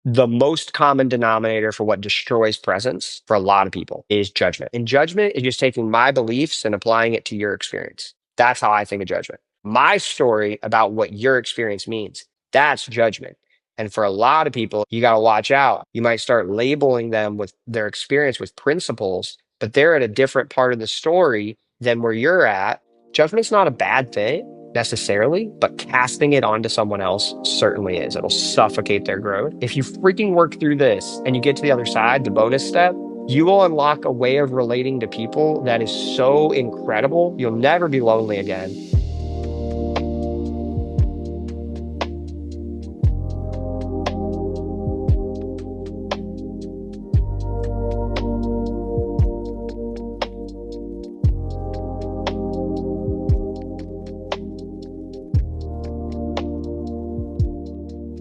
The most common denominator for what destroys presence for a lot of people is judgment. And judgment is just taking my beliefs and applying it to your experience. That's how I think of judgment. My story about what your experience means, that's judgment. And for a lot of people, you got to watch out. You might start labeling them with their experience with principles, but they're at a different part of the story than where you're at. Judgment's not a bad thing necessarily, but casting it onto someone else certainly is. It'll suffocate their growth. If you freaking work through this and you get to the other side, the bonus step, you will unlock a way of relating to people that is so incredible. You'll never be lonely again.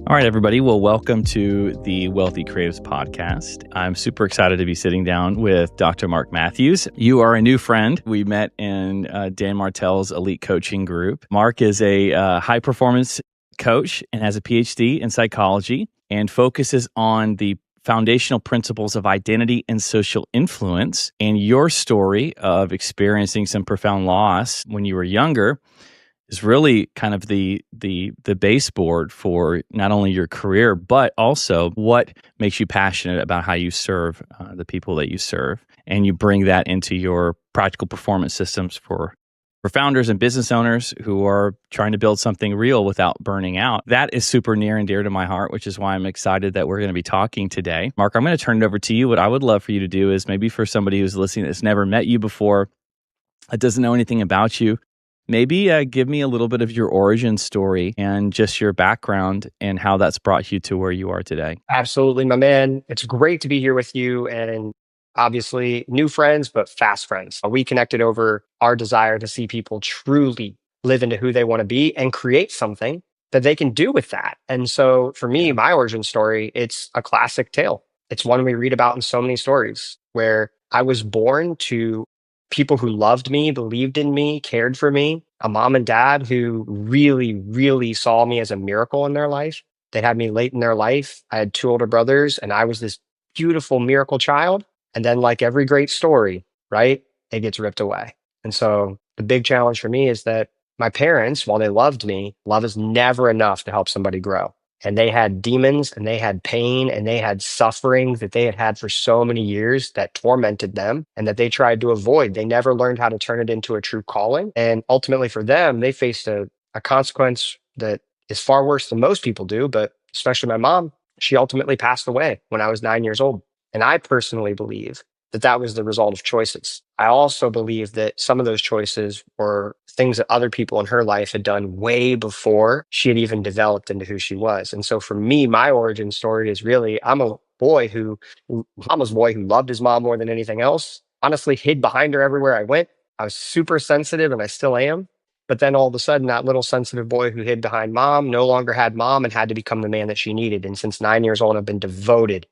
All right, everybody. Well, welcome to the Wealthy Creatives Podcast. I'm super excited to be sitting down with Dr. Mark Matthews. You are a new friend. We met in Dan Martell's elite coaching group. Mark is a high-performance coach and has a PhD in psychology and focuses on the foundational principles of identity and social influence. And your story of experiencing some profound loss when you were younger is really kind of the baseboard for not only your career, but also what makes you passionate about how you serve the people that you serve. And you bring that into your practical performance systems for founders and business owners who are trying to build something real without burning out. That is super near and dear to my heart, which is why I'm excited that we're going to be talking today. Mark, I'm going to turn it over to you. What I would love for you to do is maybe for somebody who's listening that's never met you before, that doesn't know anything about you, maybe give me a little bit of your origin story and just your background and how that's brought you to where you are today. Absolutely, my man. It's great to be here with you and obviously new friends, but fast friends. We connected over our desire to see people truly live into who they want to be and create something that they can do with that. And so for me, my origin story, it's a classic tale. It's one we read about in so many stories where I was born to people who loved me, believed in me, cared for me, a mom and dad who really, really saw me as a miracle in their life. They had me late in their life. I had two older brothers and I was this beautiful miracle child. And then like every great story, right, it gets ripped away. And so the big challenge for me is that my parents, while they loved me, love is never enough to help somebody grow. And they had demons and they had pain and they had suffering that they had had for so many years that tormented them and that they tried to avoid. They never learned how to turn it into a true calling. And ultimately for them, they faced a consequence that is far worse than most people do. But especially my mom, she ultimately passed away when I was 9 years old. And I personally believe that that was the result of choices. I also believe that some of those choices were things that other people in her life had done way before she had even developed into who she was. And so for me, my origin story is really, mama's boy who loved his mom more than anything else, honestly hid behind her everywhere I went. I was super sensitive and I still am. But then all of a sudden, that little sensitive boy who hid behind mom no longer had mom and had to become the man that she needed. And since 9 years old, I've been devoted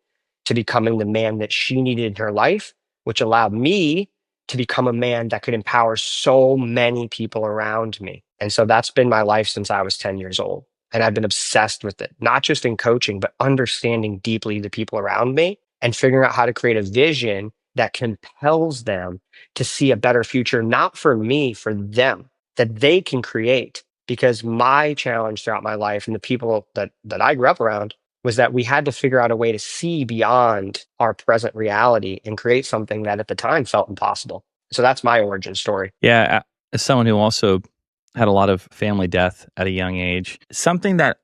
to becoming the man that she needed in her life, which allowed me to become a man that could empower so many people around me. And so that's been my life since I was 10 years old. And I've been obsessed with it, not just in coaching, but understanding deeply the people around me and figuring out how to create a vision that compels them to see a better future, not for me, for them, that they can create. Because my challenge throughout my life and the people that I grew up around was that we had to figure out a way to see beyond our present reality and create something that at the time felt impossible. So that's my origin story. Yeah, as someone who also had a lot of family death at a young age, something that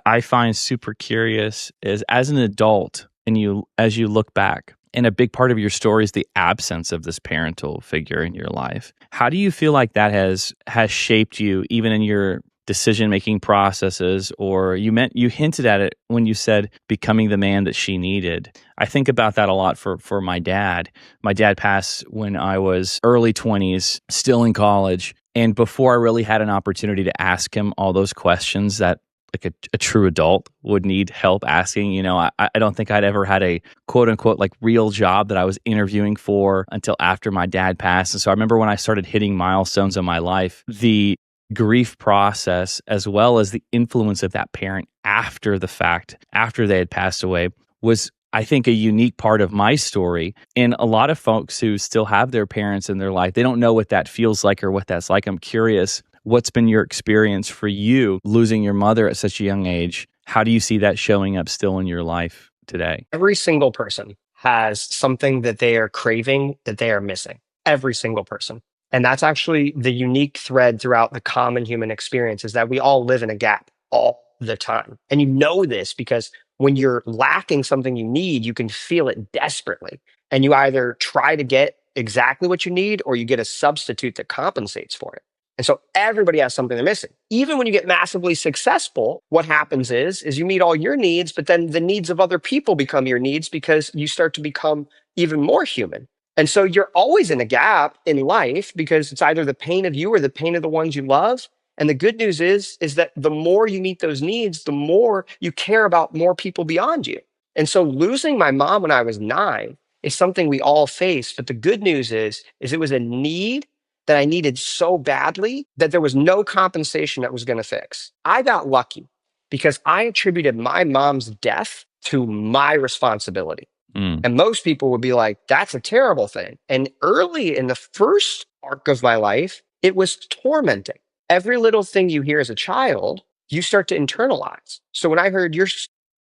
I find super curious is as an adult and as you look back, and a big part of your story is the absence of this parental figure in your life. How do you feel like that has shaped you even in your decision-making processes, or you hinted at it when you said becoming the man that she needed? I think about that a lot for my dad. My dad passed when I was early 20s, still in college. And before I really had an opportunity to ask him all those questions that like a true adult would need help asking, I don't think I'd ever had a quote unquote like real job that I was interviewing for until after my dad passed. And so I remember when I started hitting milestones in my life, the grief process, as well as the influence of that parent after the fact, after they had passed away, was, I think, a unique part of my story. And a lot of folks who still have their parents in their life, they don't know what that feels like or what that's like. I'm curious, what's been your experience for you losing your mother at such a young age? How do you see that showing up still in your life today? Every single person has something that they are craving that they are missing. Every single person. And that's actually the unique thread throughout the common human experience, is that we all live in a gap all the time. And you know this because when you're lacking something you need, you can feel it desperately. And you either try to get exactly what you need or you get a substitute that compensates for it. And so everybody has something they're missing. Even when you get massively successful, what happens is you meet all your needs, but then the needs of other people become your needs because you start to become even more human. And so you're always in a gap in life because it's either the pain of you or the pain of the ones you love. And the good news is that the more you meet those needs, the more you care about more people beyond you. And so losing my mom when I was 9 is something we all face. But the good news is it was a need that I needed so badly that there was no compensation that was going to fix. I got lucky because I attributed my mom's death to my responsibility. And most people would be like, that's a terrible thing. And early in the first arc of my life, it was tormenting. Every little thing you hear as a child, you start to internalize. So when I heard you're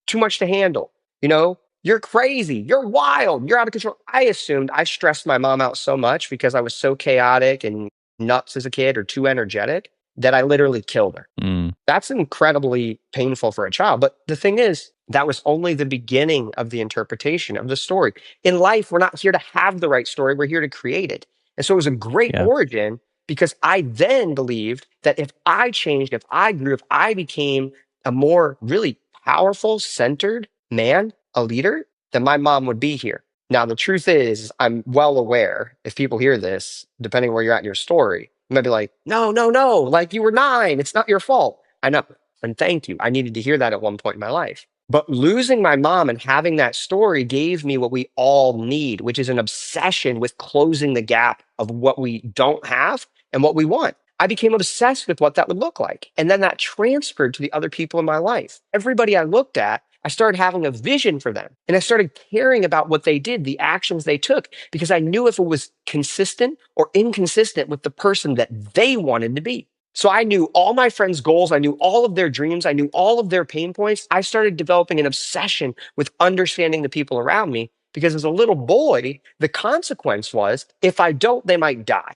too much to handle, you're crazy, you're wild, you're out of control, I assumed I stressed my mom out so much because I was so chaotic and nuts as a kid or too energetic that I literally killed her. That's incredibly painful for a child. But the thing is, that was only the beginning of the interpretation of the story. In life, we're not here to have the right story. We're here to create it. And so it was a great origin because I then believed that if I changed, if I grew, if I became a more really powerful, centered man, a leader, then my mom would be here. Now, the truth is, I'm well aware if people hear this, depending where you're at in your story, you might be like, no, no, no, like you were 9. It's not your fault. I know. And thank you. I needed to hear that at one point in my life. But losing my mom and having that story gave me what we all need, which is an obsession with closing the gap of what we don't have and what we want. I became obsessed with what that would look like. And then that transferred to the other people in my life. Everybody I looked at, I started having a vision for them. And I started caring about what they did, the actions they took, because I knew if it was consistent or inconsistent with the person that they wanted to be. So I knew all my friends' goals. I knew all of their dreams. I knew all of their pain points. I started developing an obsession with understanding the people around me because as a little boy, the consequence was if I don't, they might die.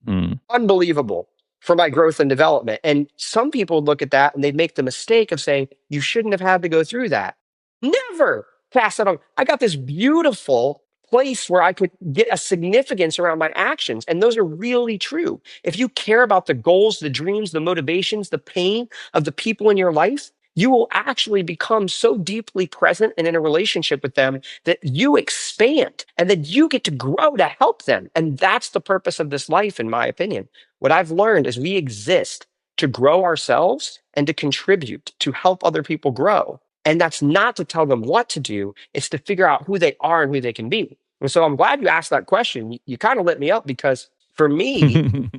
Unbelievable for my growth and development. And some people look at that and they'd make the mistake of saying, you shouldn't have had to go through that. Never pass that on. I got this beautiful place where I could get a significance around my actions. And those are really true. If you care about the goals, the dreams, the motivations, the pain of the people in your life, you will actually become so deeply present and in a relationship with them that you expand and that you get to grow to help them. And that's the purpose of this life, in my opinion. What I've learned is we exist to grow ourselves and to contribute to help other people grow. And that's not to tell them what to do. It's to figure out who they are and who they can be. And so I'm glad you asked that question. You kind of lit me up because for me,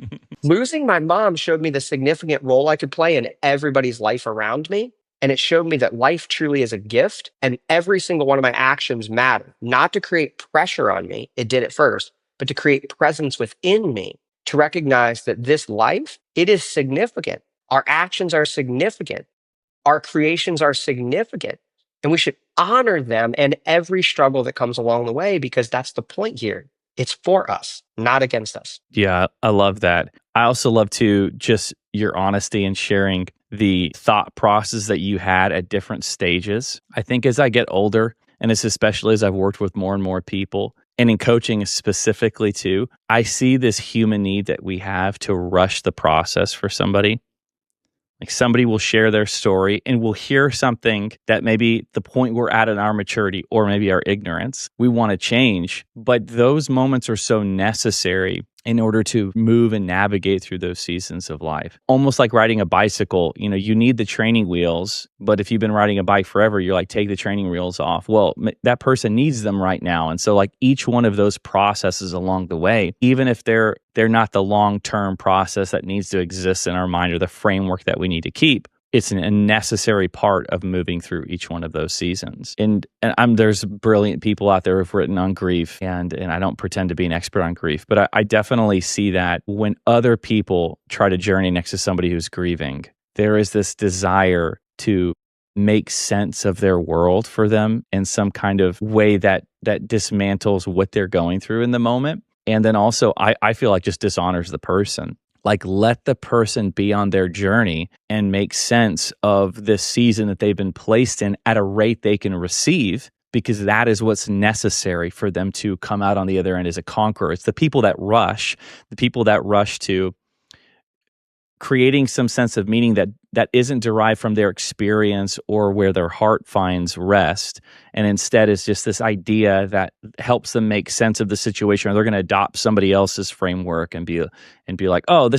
losing my mom showed me the significant role I could play in everybody's life around me. And it showed me that life truly is a gift and every single one of my actions matter, not to create pressure on me. It did it first, but to create presence within me, to recognize that this life, it is significant. Our actions are significant. Our creations are significant and we should honor them and every struggle that comes along the way because that's the point here. It's for us, not against us. Yeah, I love that. I also love to just your honesty and sharing the thought process that you had at different stages. I think as I get older, and especially as I've worked with more and more people, and in coaching specifically too, I see this human need that we have to rush the process for somebody. Like somebody will share their story and we'll hear something that maybe the point we're at in our maturity or maybe our ignorance, we want to change. But those moments are so necessary in order to move and navigate through those seasons of life. Almost like riding a bicycle, you need the training wheels, but if you've been riding a bike forever, you're like, take the training wheels off. Well, that person needs them right now. And so like each one of those processes along the way, even if they're not the long-term process that needs to exist in our mind or the framework that we need to keep, it's a necessary part of moving through each one of those seasons. And there's brilliant people out there who've written on grief, and I don't pretend to be an expert on grief, but I definitely see that when other people try to journey next to somebody who's grieving, there is this desire to make sense of their world for them in some kind of way that dismantles what they're going through in the moment. And then also, I feel like just dishonors the person. Like, let the person be on their journey and make sense of this season that they've been placed in at a rate they can receive, because that is what's necessary for them to come out on the other end as a conqueror. It's the people that rush to creating some sense of meaning that isn't derived from their experience or where their heart finds rest, and instead is just this idea that helps them make sense of the situation, or they're going to adopt somebody else's framework and be like, oh,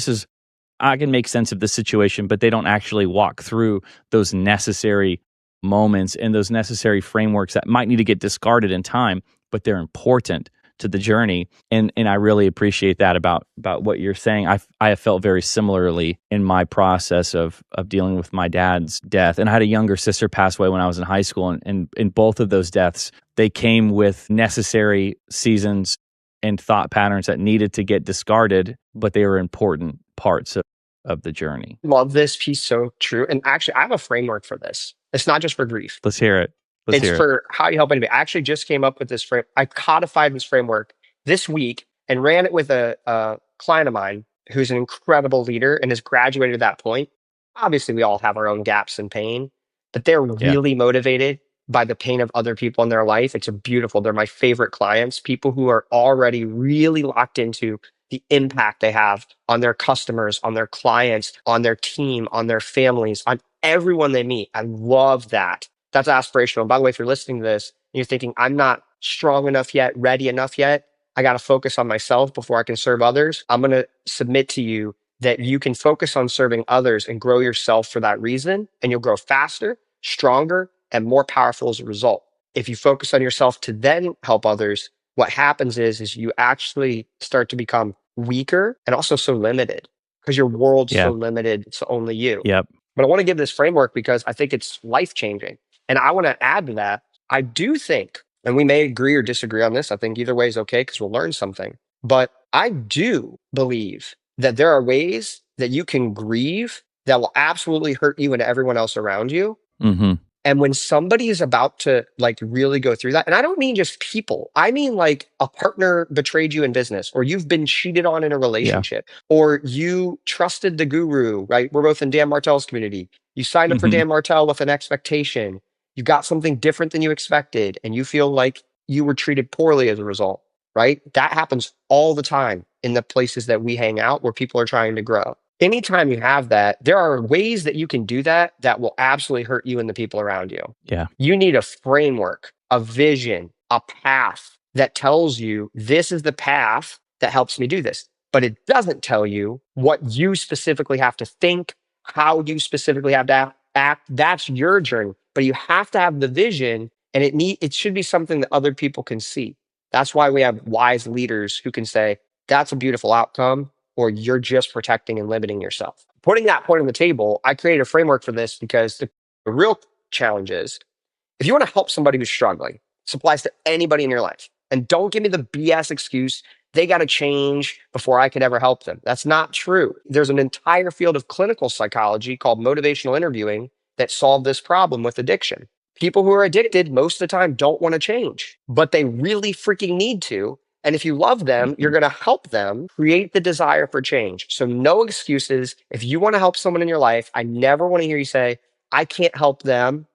I can make sense of the situation, but they don't actually walk through those necessary moments and those necessary frameworks that might need to get discarded in time, but they're important to the journey. And I really appreciate that about what you're saying. I have felt very similarly in my process of dealing with my dad's death. And I had a younger sister pass away when I was in high school. And in both of those deaths, they came with necessary seasons and thought patterns that needed to get discarded, but they were important parts of the journey. Love this piece. So true. And actually, I have a framework for this. It's not just for grief. Let's hear it. It's for how you help anybody. I actually just came up with this frame. I codified this framework this week and ran it with a client of mine who's an incredible leader and has graduated at that point. Obviously, we all have our own gaps and pain, but they're really motivated by the pain of other people in their life. It's beautiful. They're my favorite clients, people who are already really locked into the impact they have on their customers, on their clients, on their team, on their families, on everyone they meet. I love that. That's aspirational. By the way, if you're listening to this and you're thinking, I'm not strong enough yet, ready enough yet, I got to focus on myself before I can serve others, I'm going to submit to you that you can focus on serving others and grow yourself for that reason, and you'll grow faster, stronger, and more powerful as a result. If you focus on yourself to then help others, what happens is you actually start to become weaker and also so limited, because your world's so limited. It's only you. Yep. But I want to give this framework because I think it's life-changing. And I want to add to that, I do think, and we may agree or disagree on this, I think either way is okay because we'll learn something. But I do believe that there are ways that you can grieve that will absolutely hurt you and everyone else around you. Mm-hmm. And when somebody is about to like really go through that, and I don't mean just people, I mean like a partner betrayed you in business, or you've been cheated on in a relationship, or you trusted the guru, right? We're both in Dan Martell's community. You signed up for Dan Martell with an expectation. You got something different than you expected, and you feel like you were treated poorly as a result, right? That happens all the time in the places that we hang out where people are trying to grow. Anytime you have that, there are ways that you can do that that will absolutely hurt you and the people around you. Yeah. You need a framework, a vision, a path that tells you this is the path that helps me do this. But it doesn't tell you what you specifically have to think, how you specifically have to act. That's your journey. But you have to have the vision, and it should be something that other people can see. That's why we have wise leaders who can say, that's a beautiful outcome, or you're just protecting and limiting yourself. Putting that point on the table, I created a framework for this because the real challenge is, if you want to help somebody who's struggling, this applies to anybody in your life. And don't give me the BS excuse, they got to change before I could ever help them. That's not true. There's an entire field of clinical psychology called motivational interviewing that solved this problem with addiction. People who are addicted most of the time don't want to change, but they really freaking need to. And if you love them, you're going to help them create the desire for change. So no excuses. If you want to help someone in your life, I never want to hear you say, I can't help them.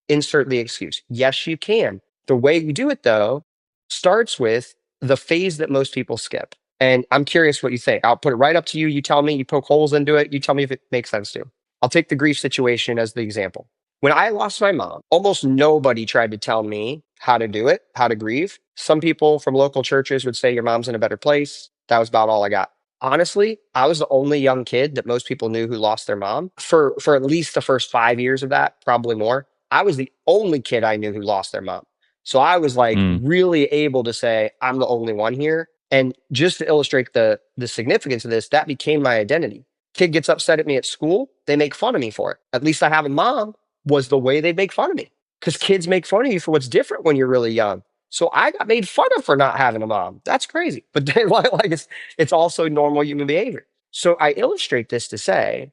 Insert the excuse. Yes, you can. The way you do it, though, starts with the phase that most people skip. And I'm curious what you think. I'll put it right up to you. You tell me, you poke holes into it. You tell me if it makes sense to you. I'll take the grief situation as the example. When I lost my mom, almost nobody tried to tell me how to do it, how to grieve. Some people from local churches would say your mom's in a better place. That was about all I got. Honestly, I was the only young kid that most people knew who lost their mom for at least the first 5 years of that, probably more. I was the only kid I knew who lost their mom. So I was like Mm, really able to say, I'm the only one here. And just to illustrate the significance of this, that became my identity. Kid gets upset at me at school, they make fun of me for it. At least I have a mom was the way they make fun of me. Because kids make fun of you for what's different when you're really young. So I got made fun of for not having a mom. That's crazy. But then, like it's also normal human behavior. So I illustrate this to say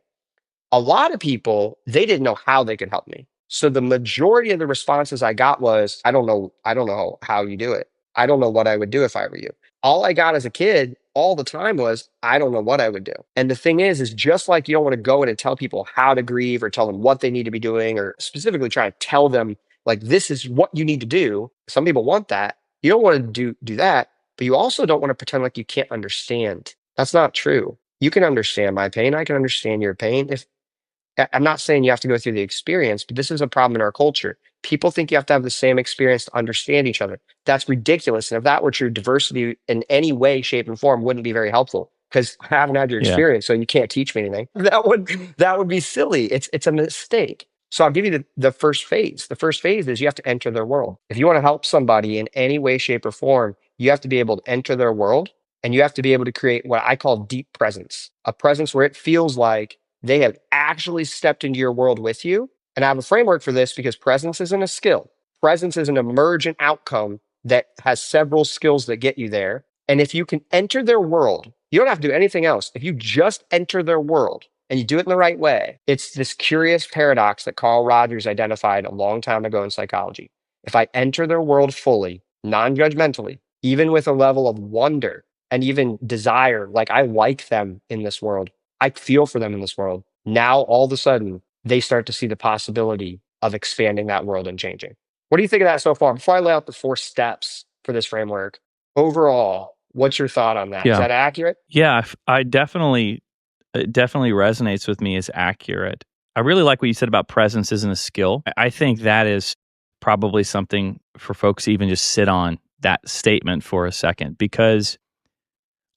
a lot of people, they didn't know how they could help me. So the majority of the responses I got was, I don't know how you do it. I don't know what I would do if I were you. All I got as a kid all the time was, I don't know what I would do. And the thing is just like you don't want to go in and tell people how to grieve or tell them what they need to be doing or specifically try to tell them like this is what you need to do. Some people want that. You don't want to do that, but you also don't want to pretend like you can't understand. That's not true. You can understand my pain. I can understand your pain. If I'm not saying you have to go through the experience, but this is a problem in our culture. People think you have to have the same experience to understand each other. That's ridiculous. And if that were true, diversity in any way, shape, and form wouldn't be very helpful because I haven't had your yeah. experience, so you can't teach me anything. That would be silly. It's a mistake. So I'll give you the first phase. The first phase is you have to enter their world. If you want to help somebody in any way, shape, or form, you have to be able to enter their world and you have to be able to create what I call deep presence, a presence where it feels like they have actually stepped into your world with you. And I have a framework for this because presence isn't a skill. Presence is an emergent outcome that has several skills that get you there. And if you can enter their world, you don't have to do anything else. If you just enter their world and you do it in the right way, it's this curious paradox that Carl Rogers identified a long time ago in psychology. If I enter their world fully, non-judgmentally, even with a level of wonder and even desire, like I like them in this world, I feel for them in this world. Now, all of a sudden, they start to see the possibility of expanding that world and changing. What do you think of that so far? Before I lay out the 4 steps for this framework, overall, what's your thought on that? Is Yeah. that accurate? Yeah. I definitely, it definitely resonates with me as accurate. I really like what you said about presence isn't a skill. I think that is probably something for folks to even just sit on that statement for a second, because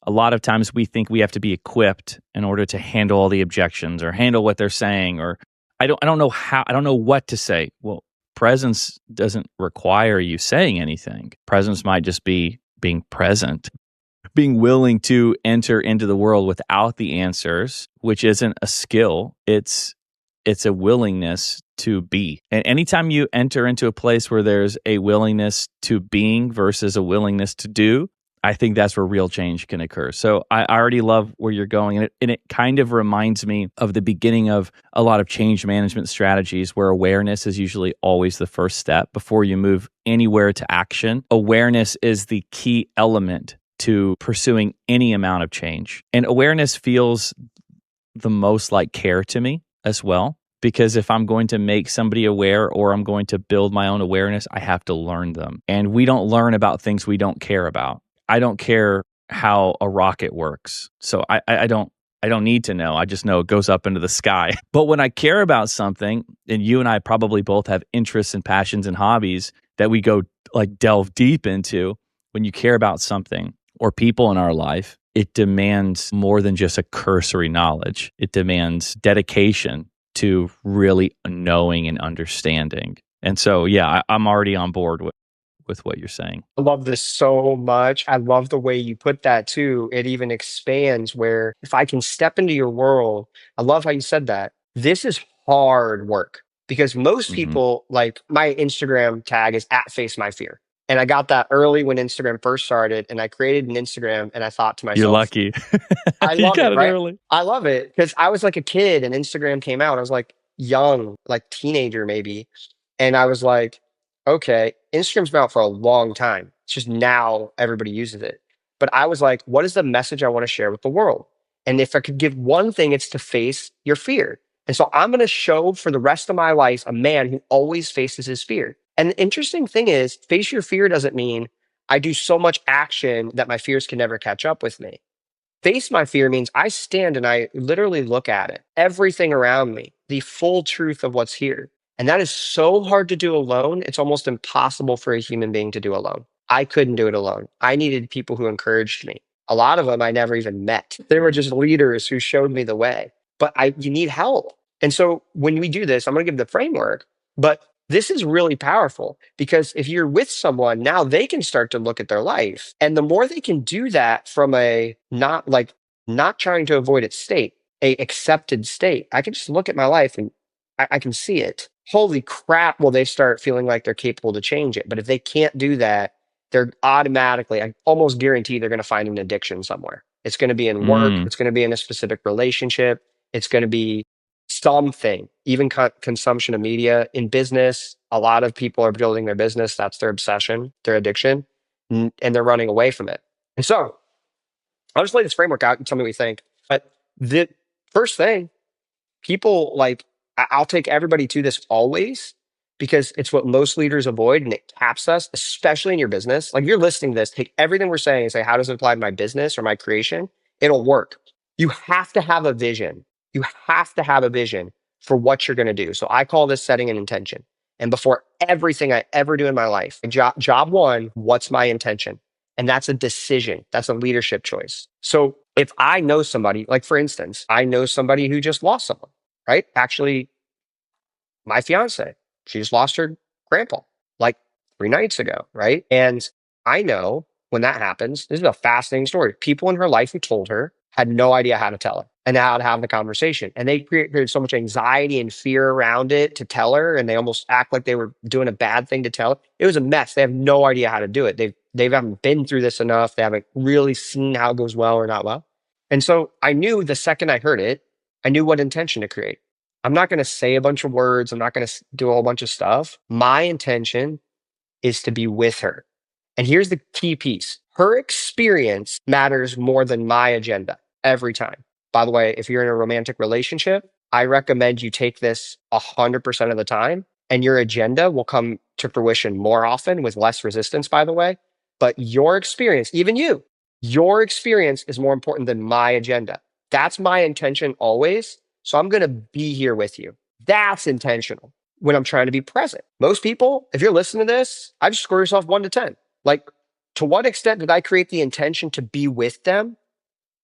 a lot of times we think we have to be equipped in order to handle all the objections or handle what they're saying, or I don't know how, I don't know what to say. Well, presence doesn't require you saying anything. Presence might just be being present, being willing to enter into the world without the answers, which isn't a skill. It's a willingness to be. And anytime you enter into a place where there's a willingness to being versus a willingness to do, I think that's where real change can occur. So I already love where you're going. And it kind of reminds me of the beginning of a lot of change management strategies where awareness is usually always the first step before you move anywhere to action. Awareness is the key element to pursuing any amount of change. And awareness feels the most like care to me as well. Because if I'm going to make somebody aware or I'm going to build my own awareness, I have to learn them. And we don't learn about things we don't care about. I don't care how a rocket works. So I don't need to know. I just know it goes up into the sky. But when I care about something, and you and I probably both have interests and passions and hobbies that we go like delve deep into, when you care about something or people in our life, it demands more than just a cursory knowledge. It demands dedication to really knowing and understanding. And so, yeah, I'm already on board with what you're saying. I love this so much. I love the way you put that too. It even expands where if I can step into your world, I love how you said that. This is hard work because most Hmm. people, like my Instagram tag is at face my fear. And I got that early when Instagram first started. And I created an Instagram and I thought to You're myself, lucky. I You love got it, it right? early. I love it because I was like a kid and Instagram came out. I was like young, like teenager maybe. And I was like, okay, Instagram's been out for a long time. It's just now everybody uses it. But I was like, what is the message I want to share with the world? And if I could give one thing, it's to face your fear. And so I'm going to show for the rest of my life a man who always faces his fear. And the interesting thing is, face your fear doesn't mean I do so much action that my fears can never catch up with me. Face my fear means I stand and I literally look at it, everything around me, the full truth of what's here. And that is so hard to do alone. It's almost impossible for a human being to do alone. I couldn't do it alone. I needed people who encouraged me. A lot of them I never even met. They were just leaders who showed me the way. But you need help. And so when we do this, I'm going to give the framework, but this is really powerful because if you're with someone, now they can start to look at their life. And the more they can do that from a not trying to avoid its state, a accepted state, I can just look at my life and I can see it. Holy crap, will they start feeling like they're capable to change it? But if they can't do that, they're automatically, I almost guarantee they're going to find an addiction somewhere. It's going to be in work. Mm, It's going to be in a specific relationship. It's going to be something, even consumption of media in business. A lot of people are building their business. That's their obsession, their addiction, and they're running away from it. And so I'll just lay this framework out and tell me what you think. But the first thing, people like, I'll take everybody to this always because it's what most leaders avoid and it caps us, especially in your business. Like if you're listening to this, take everything we're saying and say, how does it apply to my business or my creation? It'll work. You have to have a vision. You have to have a vision for what you're going to do. So I call this setting an intention. And before everything I ever do in my life, job one, what's my intention? And that's a decision. That's a leadership choice. So if I know somebody, like for instance, I know somebody who just lost someone, right? Actually, my fiance, she just lost her grandpa like 3 nights ago, right? And I know when that happens, this is a fascinating story. People in her life who told her had no idea how to tell her and how to have the conversation. And they created so much anxiety and fear around it to tell her. And they almost act like they were doing a bad thing to tell her. It was a mess. They have no idea how to do it. They haven't been through this enough. They haven't really seen how it goes well or not well. And so I knew the second I heard it, I knew what intention to create. I'm not going to say a bunch of words. I'm not going to do a whole bunch of stuff. My intention is to be with her. And here's the key piece. Her experience matters more than my agenda every time. By the way, if you're in a romantic relationship, I recommend you take this 100% of the time and your agenda will come to fruition more often with less resistance, by the way. But your experience, even your experience is more important than my agenda. That's my intention always. So I'm going to be here with you. That's intentional when I'm trying to be present. Most people, if you're listening to this, I just score yourself 1 to 10. Like, to what extent did I create the intention to be with them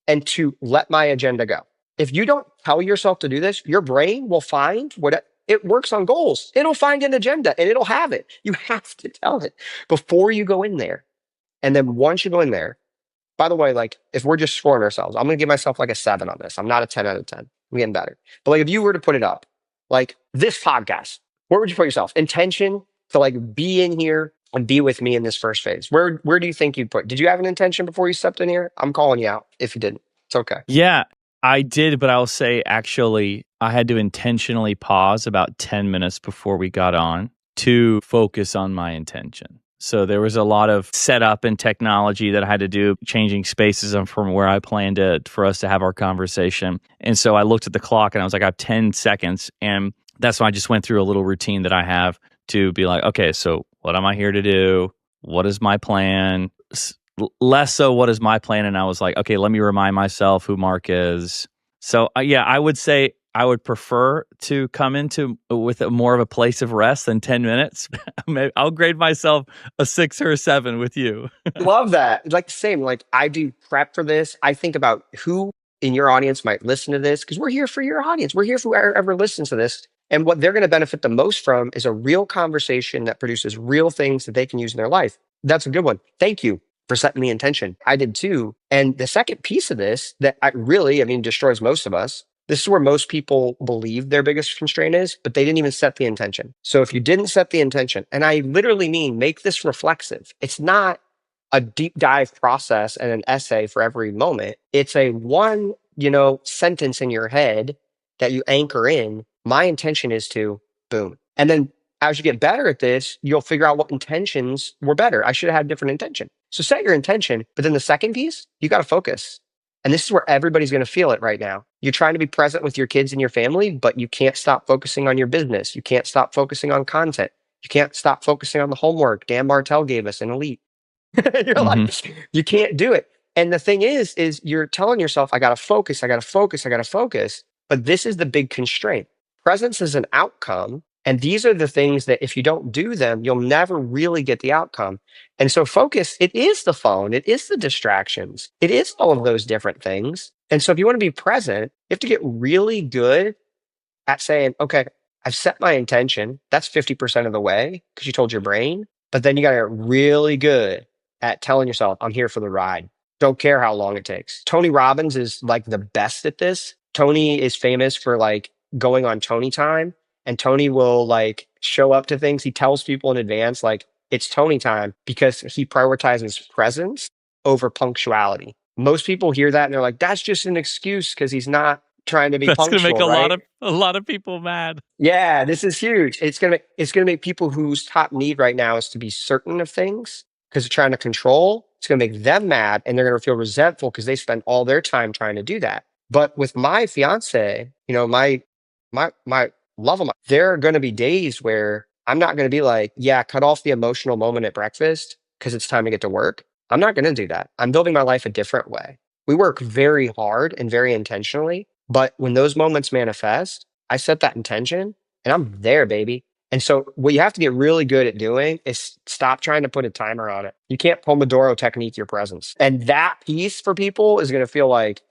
and to let my agenda go? If you don't tell yourself to do this, your brain will find what it works on goals. It'll find an agenda and it'll have it. You have to tell it before you go in there. And then once you go in there, by the way, like if we're just scoring ourselves, I'm going to give myself like a 7 on this. I'm not a 10 out of 10. I'm getting better. But like if you were to put it up, like this podcast, where would you put yourself? Intention to like be in here and be with me in this first phase. Where do you think you'd put? Did you have an intention before you stepped in here? I'm calling you out if you didn't. It's okay. yeah, I did, but I'll say actually, I had to intentionally pause about 10 minutes before we got on to focus on my intention. So there was a lot of setup and technology that I had to do, changing spaces from where I planned for us to have our conversation. And so I looked at the clock and I was like, I have 10 seconds. And that's when I just went through a little routine that I have to be like, okay, so what am I here to do? What is my plan? Less so, what is my plan? And I was like, okay, let me remind myself who Mark is. So yeah, I would say I would prefer to come into with more of a place of rest than 10 minutes. Maybe I'll grade myself a 6 or a 7 with you. Love that. Like the same, like I do prep for this. I think about who in your audience might listen to this because we're here for your audience. We're here for whoever listens to this. And what they're going to benefit the most from is a real conversation that produces real things that they can use in their life. That's a good one. Thank you for setting the intention. I did too. And the second piece of this that destroys most of us. This is where most people believe their biggest constraint is, but they didn't even set the intention. So if you didn't set the intention, and I literally mean make this reflexive, it's not a deep dive process and an essay for every moment. It's a one, sentence in your head that you anchor in. My intention is to boom. And then as you get better at this, you'll figure out what intentions were better. I should have had a different intention. So set your intention, but then the second piece, you got to focus. And this is where everybody's going to feel it right now. You're trying to be present with your kids and your family, but you can't stop focusing on your business. You can't stop focusing on content. You can't stop focusing on the homework Dan Martell gave us in Elite. You're Mm-hmm. like, you can't do it. And the thing is you're telling yourself, I got to focus, I got to focus, I got to focus. But this is the big constraint. Presence is an outcome. And these are the things that if you don't do them, you'll never really get the outcome. And so focus, it is the phone, it is the distractions, it is all of those different things. And so if you want to be present, you have to get really good at saying, okay, I've set my intention. That's 50% of the way because you told your brain. But then you got to get really good at telling yourself, I'm here for the ride. Don't care how long it takes. Tony Robbins is like the best at this. Tony is famous for like going on Tony time, and Tony will like show up to things. He tells people in advance, like, it's Tony time because he prioritizes presence over punctuality. Most people hear that and they're like, that's just an excuse because he's not trying to be That's going to make punctual, right? a lot of people mad. Yeah, this is huge. It's gonna make people whose top need right now is to be certain of things because they're trying to control. It's gonna make them mad and they're gonna feel resentful because they spend all their time trying to do that. But with my fiance, my love of my, there are gonna be days where I'm not gonna be like, yeah, cut off the emotional moment at breakfast because it's time to get to work. I'm not gonna do that. I'm building my life a different way. We work very hard and very intentionally, but when those moments manifest, I set that intention and I'm there, baby. And so what you have to get really good at doing is stop trying to put a timer on it. You can't Pomodoro technique your presence. And that piece for people is going to feel like,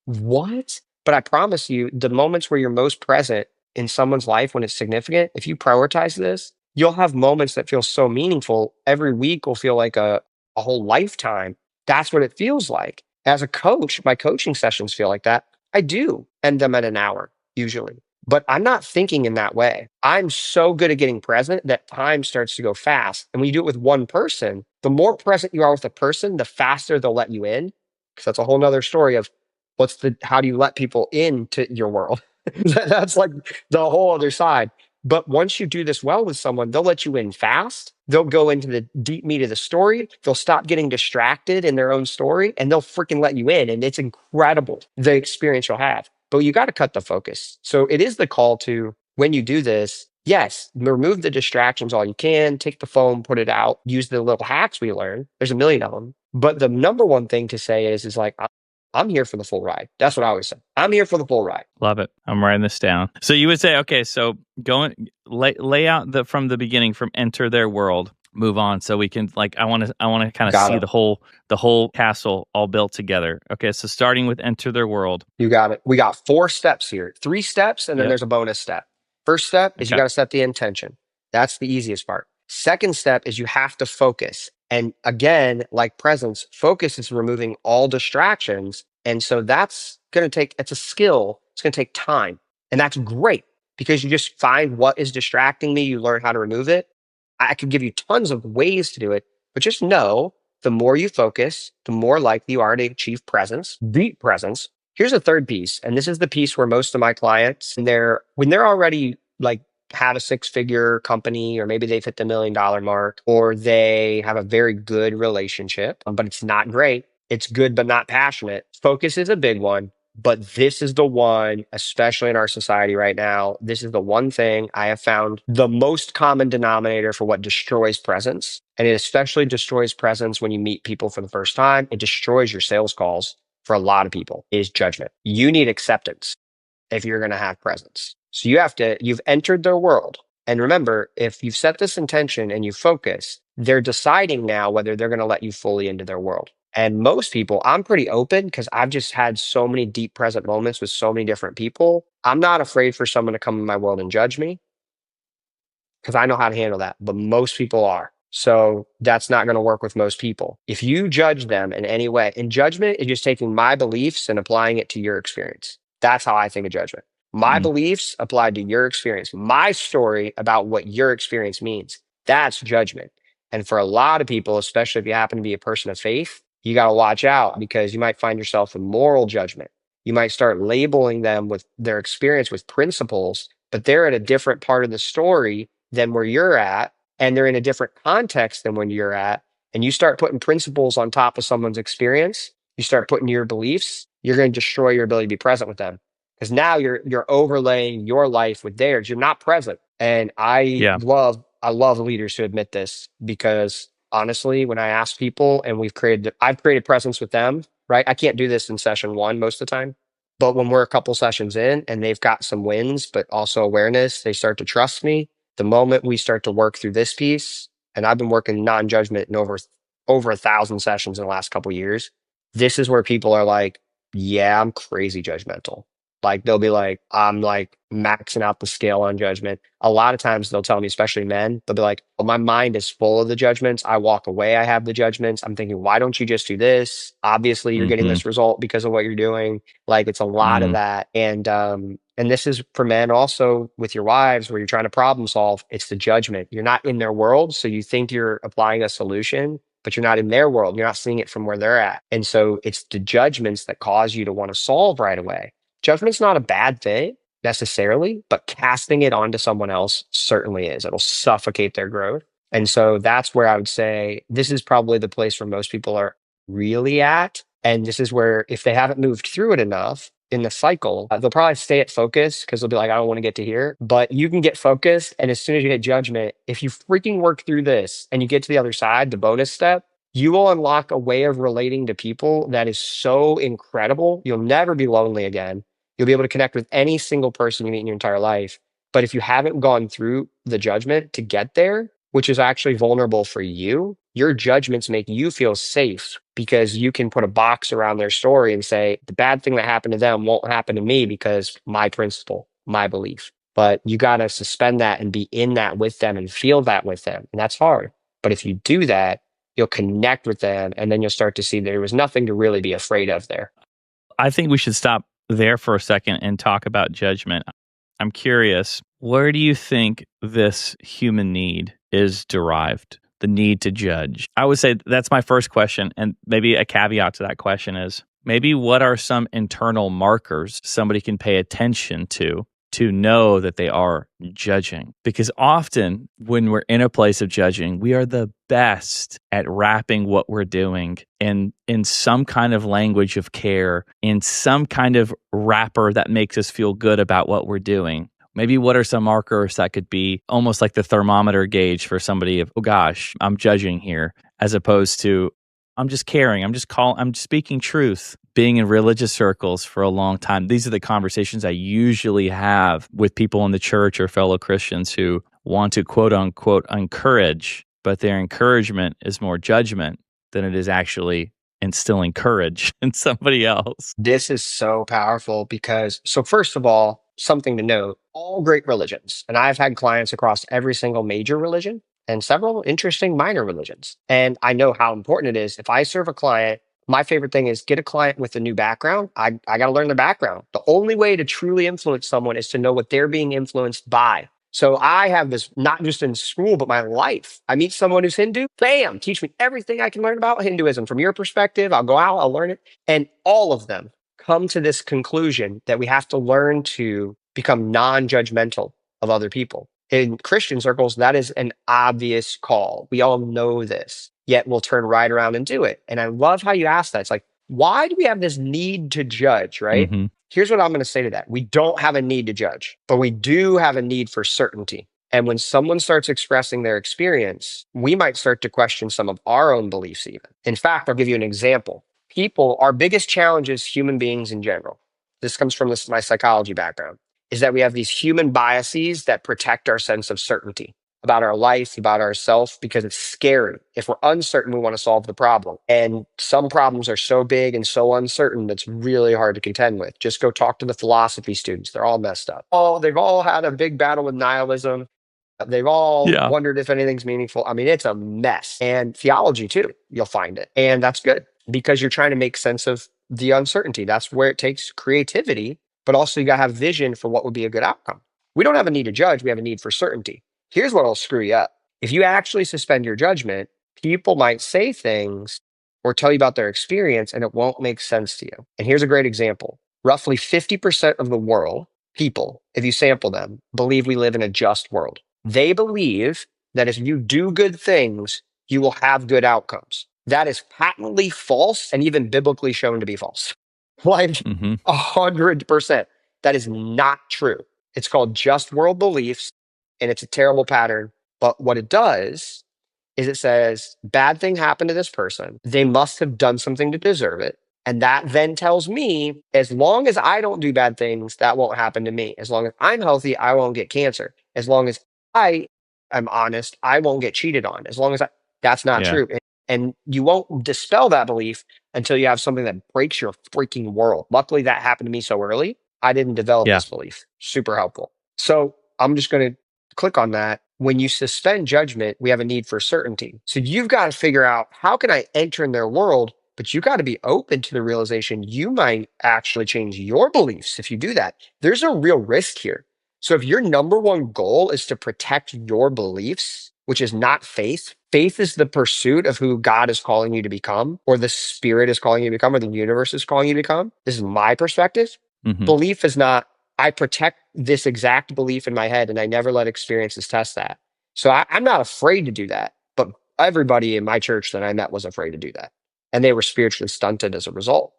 what? But I promise you, the moments where you're most present in someone's life when it's significant, if you prioritize this, you'll have moments that feel so meaningful. Every week will feel like a whole lifetime. That's what it feels like. As a coach, my coaching sessions feel like that. I do end them at an hour usually, but I'm not thinking in that way. I'm so good at getting present that time starts to go fast. And when you do it with one person, the more present you are with a person, the faster they'll let you in. Because that's a whole nother story of how do you let people into your world? That's like the whole other side. But once you do this well with someone, they'll let you in fast. They'll go into the deep meat of the story. They'll stop getting distracted in their own story and they'll freaking let you in. And it's incredible the experience you'll have. But you got to cut the focus. So it is the call to when you do this, yes, remove the distractions all you can, take the phone, put it out, use the little hacks we learned. There's a million of them. But the number one thing to say is like, I'm here for the full ride. That's what I always say. I'm here for the full ride. Love it. I'm writing this down. So you would say, okay, so lay out from the beginning, from enter their world, move on, so we can I want to kind of Got see it. the whole castle all built together. Okay, so starting with enter their world. You got it. We got 4 steps here, 3 steps, and then Yep. there's a bonus step. First step is you Okay. got to set the intention. That's the easiest part. Second step is you have to focus. And again, like presence, focus is removing all distractions. And so that's going to it's a skill. It's going to take time. And that's great because you just find what is distracting me. You learn how to remove it. I could give you tons of ways to do it, but just know the more you focus, the more likely you are to achieve presence, deep presence. Here's a third piece. And this is the piece where most of my clients, when they're already like have a 6-figure company, or maybe they've hit the $1 million mark, or they have a very good relationship, but it's not great. It's good, but not passionate. Focus is a big one. But this is the one, especially in our society right now, this is the one thing I have found the most common denominator for what destroys presence. And it especially destroys presence when you meet people for the first time. It destroys your sales calls for a lot of people, is judgment. You need acceptance if you're going to have presence. So you've entered their world. And remember, if you've set this intention and you focus, they're deciding now whether they're going to let you fully into their world. And most people, I'm pretty open because I've just had so many deep present moments with so many different people. I'm not afraid for someone to come in my world and judge me because I know how to handle that, but most people are. So that's not going to work with most people. If you judge them in any way, and judgment is just taking my beliefs and applying it to your experience. That's how I think of judgment. My Mm. beliefs applied to your experience, my story about what your experience means. That's judgment. And for a lot of people, especially if you happen to be a person of faith, you got to watch out because you might find yourself in moral judgment. You might start labeling them with their experience with principles, but they're at a different part of the story than where you're at, and they're in a different context than when you're at, and you start putting principles on top of someone's experience, you start putting your beliefs, you're going to destroy your ability to be present with them because now you're overlaying your life with theirs. You're not present. And Yeah. I love leaders who admit this because honestly, when I ask people and I've created presence with them, right? I can't do this in session 1 most of the time. But when we're a couple sessions in and they've got some wins, but also awareness, they start to trust me. The moment we start to work through this piece, and I've been working non-judgment in over 1,000 sessions in the last couple of years, this is where people are like, yeah, I'm crazy judgmental. Like they'll be like, I'm like maxing out the scale on judgment. A lot of times they'll tell me, especially men, they'll be like, well, my mind is full of the judgments. I walk away, I have the judgments. I'm thinking, why don't you just do this? Obviously, you're getting Mm-hmm. this result because of what you're doing. Like it's a lot of Mm, that. And this is for men also with your wives where you're trying to problem solve. It's the judgment. You're not in their world. So you think you're applying a solution, but you're not in their world. You're not seeing it from where they're at. And so it's the judgments that cause you to want to solve right away. Judgment's not a bad thing necessarily, but casting it onto someone else certainly is. It'll suffocate their growth. And so that's where I would say this is probably the place where most people are really at. And this is where, if they haven't moved through it enough in the cycle, they'll probably stay at focus because they'll be like, I don't want to get to here. But you can get focused. And as soon as you hit judgment, if you freaking work through this and you get to the other side, the bonus step, you will unlock a way of relating to people that is so incredible. You'll never be lonely again. You'll be able to connect with any single person you meet in your entire life. But if you haven't gone through the judgment to get there, which is actually vulnerable for you, your judgments make you feel safe because you can put a box around their story and say, the bad thing that happened to them won't happen to me because my principle, my belief. But you got to suspend that and be in that with them and feel that with them. And that's hard. But if you do that, you'll connect with them and then you'll start to see there was nothing to really be afraid of there. I think we should stop there for a second and talk about judgment. I'm curious, where do you think this human need is derived? The need to judge? I would say that's my first question. And maybe a caveat to that question is maybe what are some internal markers somebody can pay attention to know that they are judging? Because often when we're in a place of judging, we are the best at wrapping what we're doing in some kind of language of care, in some kind of wrapper that makes us feel good about what we're doing. Maybe what are some markers that could be almost like the thermometer gauge for somebody of, oh gosh, I'm judging here, as opposed to I'm just caring. I'm speaking truth. Being in religious circles for a long time, these are the conversations I usually have with people in the church or fellow Christians who want to quote unquote encourage, but their encouragement is more judgment than it is actually instilling courage in somebody else. This is so powerful because, so first of all, something to note, all great religions, and I've had clients across every single major religion and several interesting minor religions. And I know how important it is. If I serve a client, my favorite thing is get a client with a new background. I got to learn their background. The only way to truly influence someone is to know what they're being influenced by. So I have this not just in school, but my life. I meet someone who's Hindu, bam, teach me everything I can learn about Hinduism from your perspective. I'll go out, I'll learn it. And all of them come to this conclusion that we have to learn to become non-judgmental of other people. In Christian circles, that is an obvious call. We all know this, yet we'll turn right around and do it. And I love how you ask that. It's like, why do we have this need to judge, right? Mm-hmm. Here's what I'm going to say to that. We don't have a need to judge, but we do have a need for certainty. And when someone starts expressing their experience, we might start to question some of our own beliefs even. In fact, I'll give you an example. People, our biggest challenge is human beings in general. This comes from my psychology background, is that we have these human biases that protect our sense of certainty about our life, about ourselves, because it's scary. If we're uncertain, we want to solve the problem. And some problems are so big and so uncertain that's really hard to contend with. Just go talk to the philosophy students. They're all messed up. Oh, they've all had a big battle with nihilism. They've all Yeah. wondered if anything's meaningful. I mean, it's a mess. And theology, too, you'll find it. And that's good because you're trying to make sense of the uncertainty. That's where it takes creativity, but also you got to have vision for what would be a good outcome. We don't have a need to judge. We have a need for certainty. Here's what'll screw you up. If you actually suspend your judgment, people might say things or tell you about their experience and it won't make sense to you. And here's a great example. Roughly 50% of the world, people, if you sample them, believe we live in a just world. They believe that if you do good things, you will have good outcomes. That is patently false and even biblically shown to be false. Like Mm-hmm. 100%. That is not true. It's called just world beliefs and it's a terrible pattern. But what it does is it says, bad thing happened to this person. They must have done something to deserve it. And that then tells me, as long as I don't do bad things, that won't happen to me. As long as I'm healthy, I won't get cancer. As long as I am honest, I won't get cheated on as long as that's not Yeah. true. And you won't dispel that belief until you have something that breaks your freaking world. Luckily, that happened to me so early. I didn't develop Yeah. this belief. Super helpful. So I'm just going to click on that. When you suspend judgment, we have a need for certainty. So you've got to figure out, how can I enter in their world? But you got to be open to the realization you might actually change your beliefs if you do that. There's a real risk here. So if your number one goal is to protect your beliefs, which is not faith, faith is the pursuit of who God is calling you to become, or the spirit is calling you to become, or the universe is calling you to become. This is my perspective. Hmm. Belief is not, I protect this exact belief in my head and I never let experiences test that. So I'm not afraid to do that. But everybody in my church that I met was afraid to do that. And they were spiritually stunted as a result.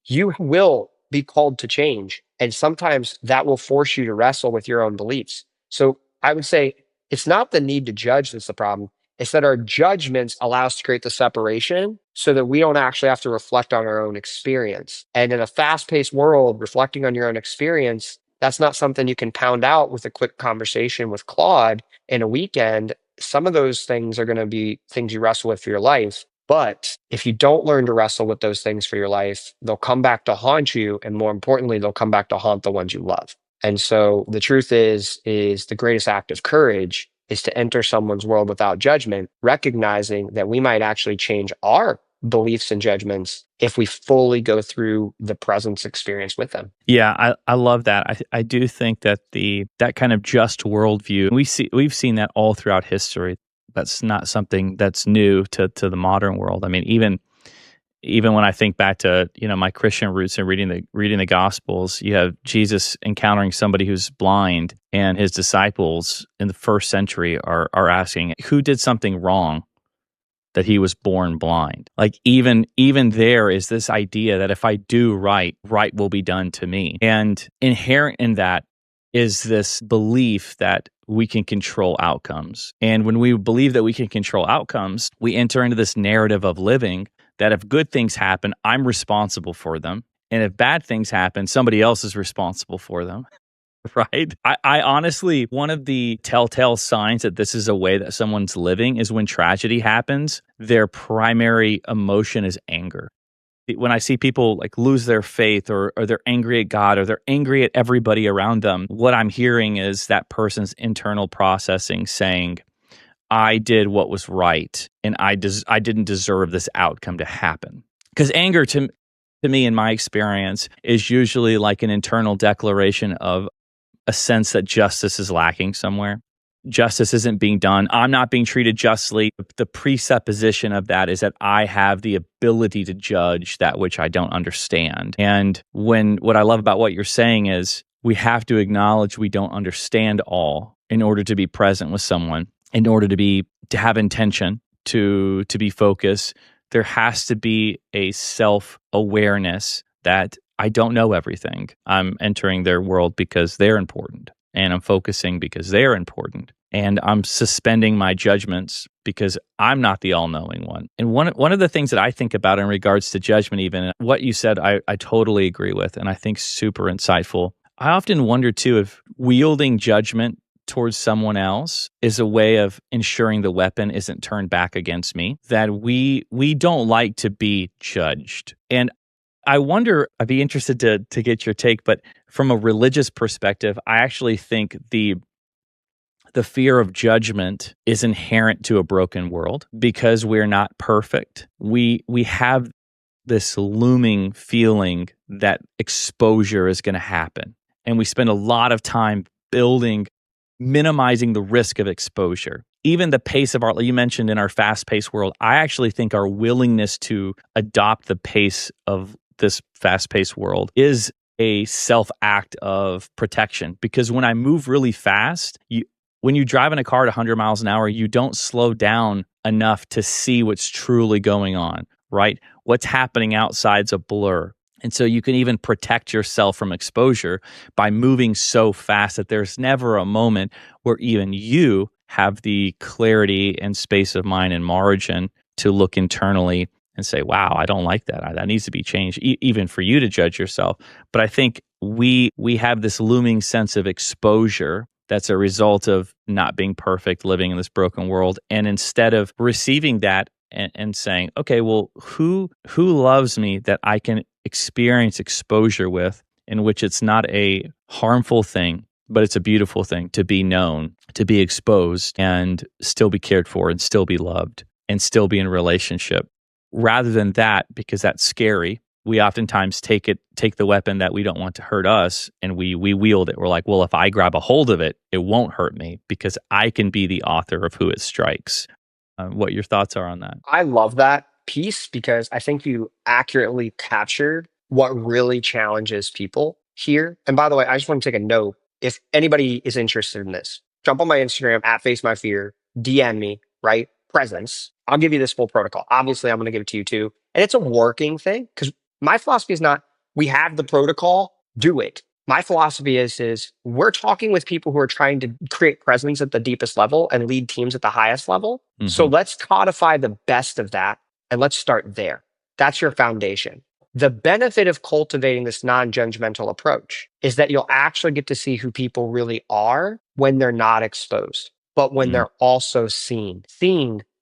You will be called to change. And sometimes that will force you to wrestle with your own beliefs. So I would say it's not the need to judge that's the problem. It's that our judgments allow us to create the separation so that we don't actually have to reflect on our own experience. And in a fast paced world, reflecting on your own experience, that's not something you can pound out with a quick conversation with Claude in a weekend. Some of those things are going to be things you wrestle with for your life. But if you don't learn to wrestle with those things for your life, they'll come back to haunt you. And more importantly, they'll come back to haunt the ones you love. And so the truth is the greatest act of courage is to enter someone's world without judgment, recognizing that we might actually change our beliefs and judgments if we fully go through the presence experience with them. Yeah, I love that. I do think that that kind of just worldview, we've seen that all throughout history. That's not something that's new to the modern world. I mean, even when I think back to, my Christian roots and reading the Gospels, you have Jesus encountering somebody who's blind, and his disciples in the first century are asking, who did something wrong that he was born blind? Like even there is this idea that if I do right, right will be done to me. And inherent in that is this belief that we can control outcomes. And when we believe that we can control outcomes, we enter into this narrative of living that if good things happen, I'm responsible for them. And if bad things happen, somebody else is responsible for them. Right. I honestly, one of the telltale signs that this is a way that someone's living is when tragedy happens, their primary emotion is anger. When I see people like lose their faith, or they're angry at God, or they're angry at everybody around them, what I'm hearing is that person's internal processing saying, I did what was right and I didn't deserve this outcome to happen. Because anger to me, in my experience, is usually like an internal declaration of a sense that justice is lacking somewhere. Justice isn't being done. I'm not being treated justly. The presupposition of that is that I have the ability to judge that which I don't understand. And what I love about what you're saying is we have to acknowledge we don't understand all in order to be present with someone, in order to have intention, to be focused. There has to be a self-awareness that I don't know everything. I'm entering their world because they're important, and I'm focusing because they're important, and I'm suspending my judgments because I'm not the all-knowing one. And one of the things that I think about in regards to judgment, even what you said, I totally agree with, and I think super insightful. I often wonder too if wielding judgment towards someone else is a way of ensuring the weapon isn't turned back against me, that we don't like to be judged. And I wonder, I'd be interested to get your take, but from a religious perspective, I actually think the fear of judgment is inherent to a broken world because we're not perfect. We have this looming feeling that exposure is going to happen. And we spend a lot of time minimizing the risk of exposure. Even the pace of you mentioned in our fast-paced world, I actually think our willingness to adopt the pace of this fast-paced world is a self-act of protection. Because when I move really fast, when you drive in a car at 100 miles an hour, you don't slow down enough to see what's truly going on, right? What's happening outside's a blur. And so you can even protect yourself from exposure by moving so fast that there's never a moment where even you have the clarity and space of mind and margin to look internally and say, wow, I don't like that. That needs to be changed, even for you to judge yourself. But I think we have this looming sense of exposure that's a result of not being perfect, living in this broken world. And instead of receiving that and saying, okay, well, who loves me that I can experience exposure with, in which it's not a harmful thing, but it's a beautiful thing to be known, to be exposed, and still be cared for, and still be loved, and still be in relationship. Rather than that, because that's scary, we oftentimes take the weapon that we don't want to hurt us, and we wield it. We're like, well, if I grab a hold of it, it won't hurt me because I can be the author of who it strikes. What your thoughts are on that? I love that piece because I think you accurately captured what really challenges people here. And by the way, I just want to take a note. If anybody is interested in this, jump on my Instagram at Face My Fear, DM me, right? Presence. I'll give you this full protocol. Obviously, I'm going to give it to you too. And it's a working thing because my philosophy is not, we have the protocol, do it. My philosophy is we're talking with people who are trying to create presence at the deepest level and lead teams at the highest level. So let's codify the best of that and let's start there. That's your foundation. The benefit of cultivating this non-judgmental approach is that you'll actually get to see who people really are when they're not exposed, but when they're also seen,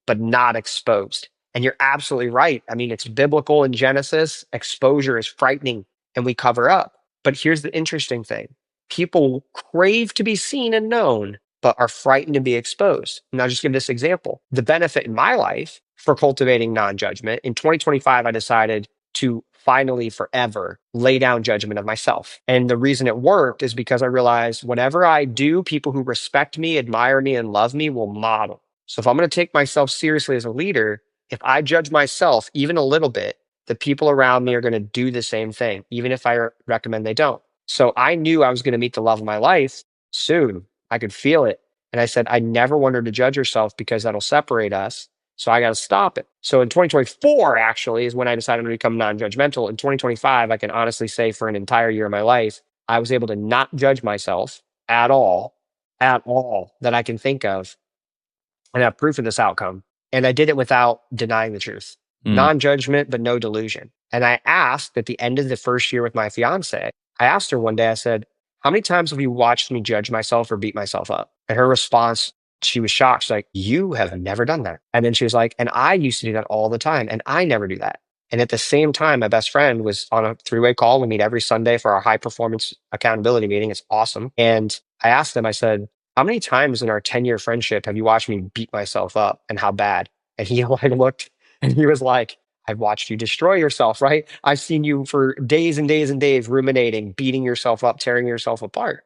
but not exposed. And you're absolutely right. I mean, it's biblical in Genesis. Exposure is frightening and we cover up. But here's the interesting thing. People crave to be seen and known, but are frightened to be exposed. And I'll just give this example. The benefit in my life for cultivating non-judgment, in 2025, I decided to finally forever lay down judgment of myself. And the reason it worked is because I realized whatever I do, people who respect me, admire me, and love me will model. So if I'm going to take myself seriously as a leader, if I judge myself even a little bit, the people around me are going to do the same thing, even if I recommend they don't. So I knew I was going to meet the love of my life soon. I could feel it. And I said, I never want her to judge herself because that'll separate us. So I got to stop it. So in 2024, actually, is when I decided to become non-judgmental. In 2025, I can honestly say for an entire year of my life, I was able to not judge myself at all that I can think of and have proof of this outcome. And I did it without denying the truth. Non-judgment, but no delusion. And I asked at the end of the first year with my fiance, I asked her one day, I said, how many times have you watched me judge myself or beat myself up? And her response, she was shocked. She's like, you have never done that. And then she was like, and I used to do that all the time. And I never do that. And at the same time, my best friend was on a 3-way call. We meet every Sunday for our high performance accountability meeting. It's awesome. And I asked them, I said, how many times in our 10-year friendship have you watched me beat myself up and how bad? And he looked and he was like, I've watched you destroy yourself, right? I've seen you for days and days and days ruminating, beating yourself up, tearing yourself apart.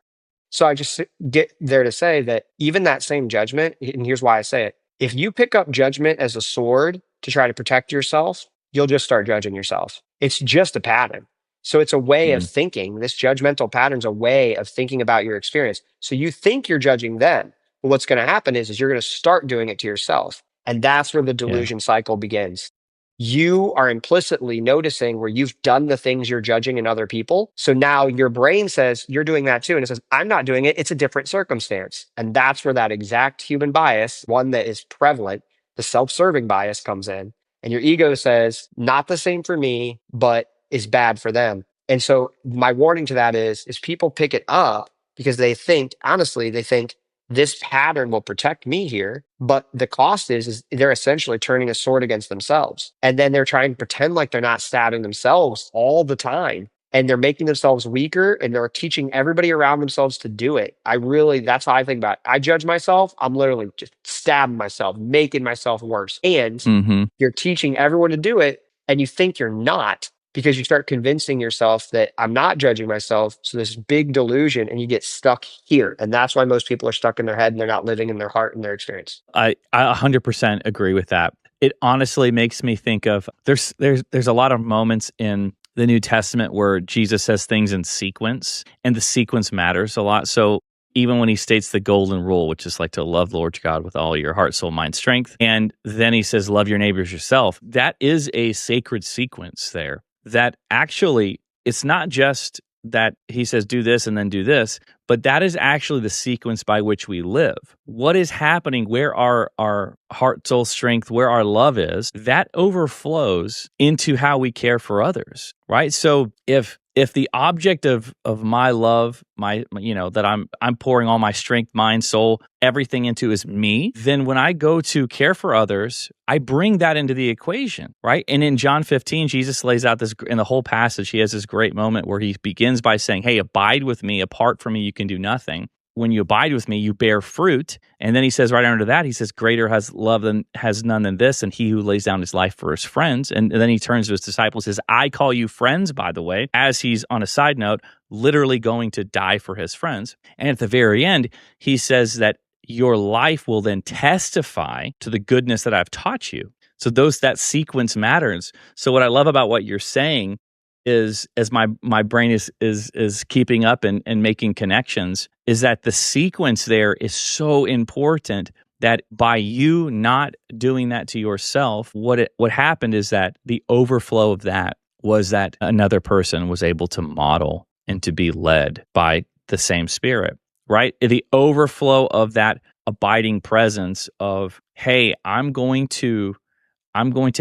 So I just get there to say that even that same judgment, and here's why I say it. If you pick up judgment as a sword to try to protect yourself, you'll just start judging yourself. It's just a pattern. So it's a way of thinking. This judgmental pattern is a way of thinking about your experience. So you think you're judging them. But what's going to happen is you're going to start doing it to yourself. And that's where the delusion cycle begins. You are implicitly noticing where you've done the things you're judging in other people. So now your brain says, you're doing that too. And it says, I'm not doing it. It's a different circumstance. And that's where that exact human bias, one that is prevalent, the self-serving bias comes in. And your ego says, not the same for me, but is bad for them. And so my warning to that is people pick it up because they think, honestly, this pattern will protect me here. But the cost is they're essentially turning a sword against themselves. And then they're trying to pretend like they're not stabbing themselves all the time. And they're making themselves weaker and they're teaching everybody around themselves to do it. That's how I think about it. I judge myself. I'm literally just stabbing myself, making myself worse. And you're teaching everyone to do it. And you think you're not, because you start convincing yourself that I'm not judging myself. So this big delusion and you get stuck here. And that's why most people are stuck in their head and they're not living in their heart and their experience. I 100% agree with that. It honestly makes me think of, there's a lot of moments in the New Testament where Jesus says things in sequence, and the sequence matters a lot. So even when he states the golden rule, which is like to love the Lord your God with all your heart, soul, mind, strength, and then he says, love your neighbors yourself, that is a sacred sequence there. That actually, it's not just that he says, do this and then do this, but that is actually the sequence by which we live. What is happening, where our heart, soul, strength, where our love is, that overflows into how we care for others, right? So if if the object of my love, that I'm pouring all my strength, mind, soul, everything into is me, then when I go to care for others, I bring that into the equation, right? And in John 15, Jesus lays out this in the whole passage. He has this great moment where he begins by saying, "Hey, abide with me. Apart from me, you can do nothing." When you abide with me, you bear fruit. And then he says right under that, he says, greater has none than this, and he who lays down his life for his friends. And then he turns to his disciples and says, I call you friends, by the way, as he's on a side note, literally going to die for his friends. And at the very end, he says that your life will then testify to the goodness that I've taught you. So that sequence matters. So what I love about what you're saying is, as my brain is keeping up and making connections, is that the sequence there is so important that by you not doing that to yourself, what happened is that the overflow of that was that another person was able to model and to be led by the same Spirit, right? The overflow of that abiding presence of, hey, I'm going to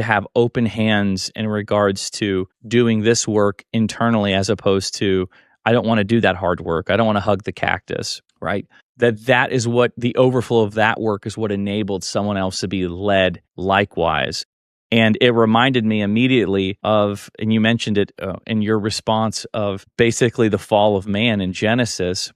have open hands in regards to doing this work internally, as opposed to, I don't want to do that hard work. I don't want to hug the cactus, right? That is what the overflow of that work is, what enabled someone else to be led likewise. And it reminded me immediately of, and you mentioned it in your response, of basically the fall of man in Genesis.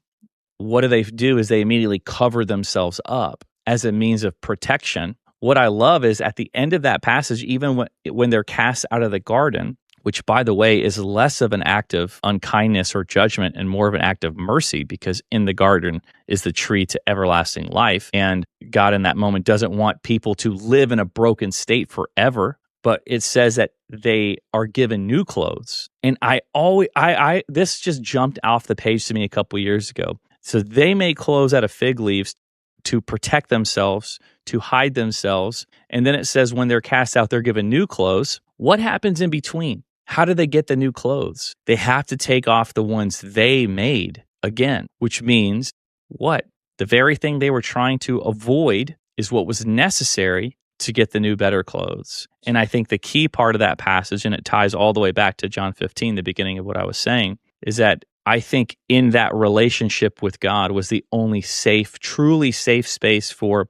What do they do is they immediately cover themselves up as a means of protection. What I love is at the end of that passage, even when they're cast out of the garden, which, by the way, is less of an act of unkindness or judgment and more of an act of mercy, because in the garden is the tree to everlasting life. And God in that moment doesn't want people to live in a broken state forever, but it says that they are given new clothes. And this just jumped off the page to me a couple years ago. So they make clothes out of fig leaves to protect themselves, to hide themselves. And then it says when they're cast out, they're given new clothes. What happens in between? How do they get the new clothes? They have to take off the ones they made again, which means what? The very thing they were trying to avoid is what was necessary to get the new, better clothes. And I think the key part of that passage, and it ties all the way back to John 15, the beginning of what I was saying, is that I think in that relationship with God was the only truly safe space for,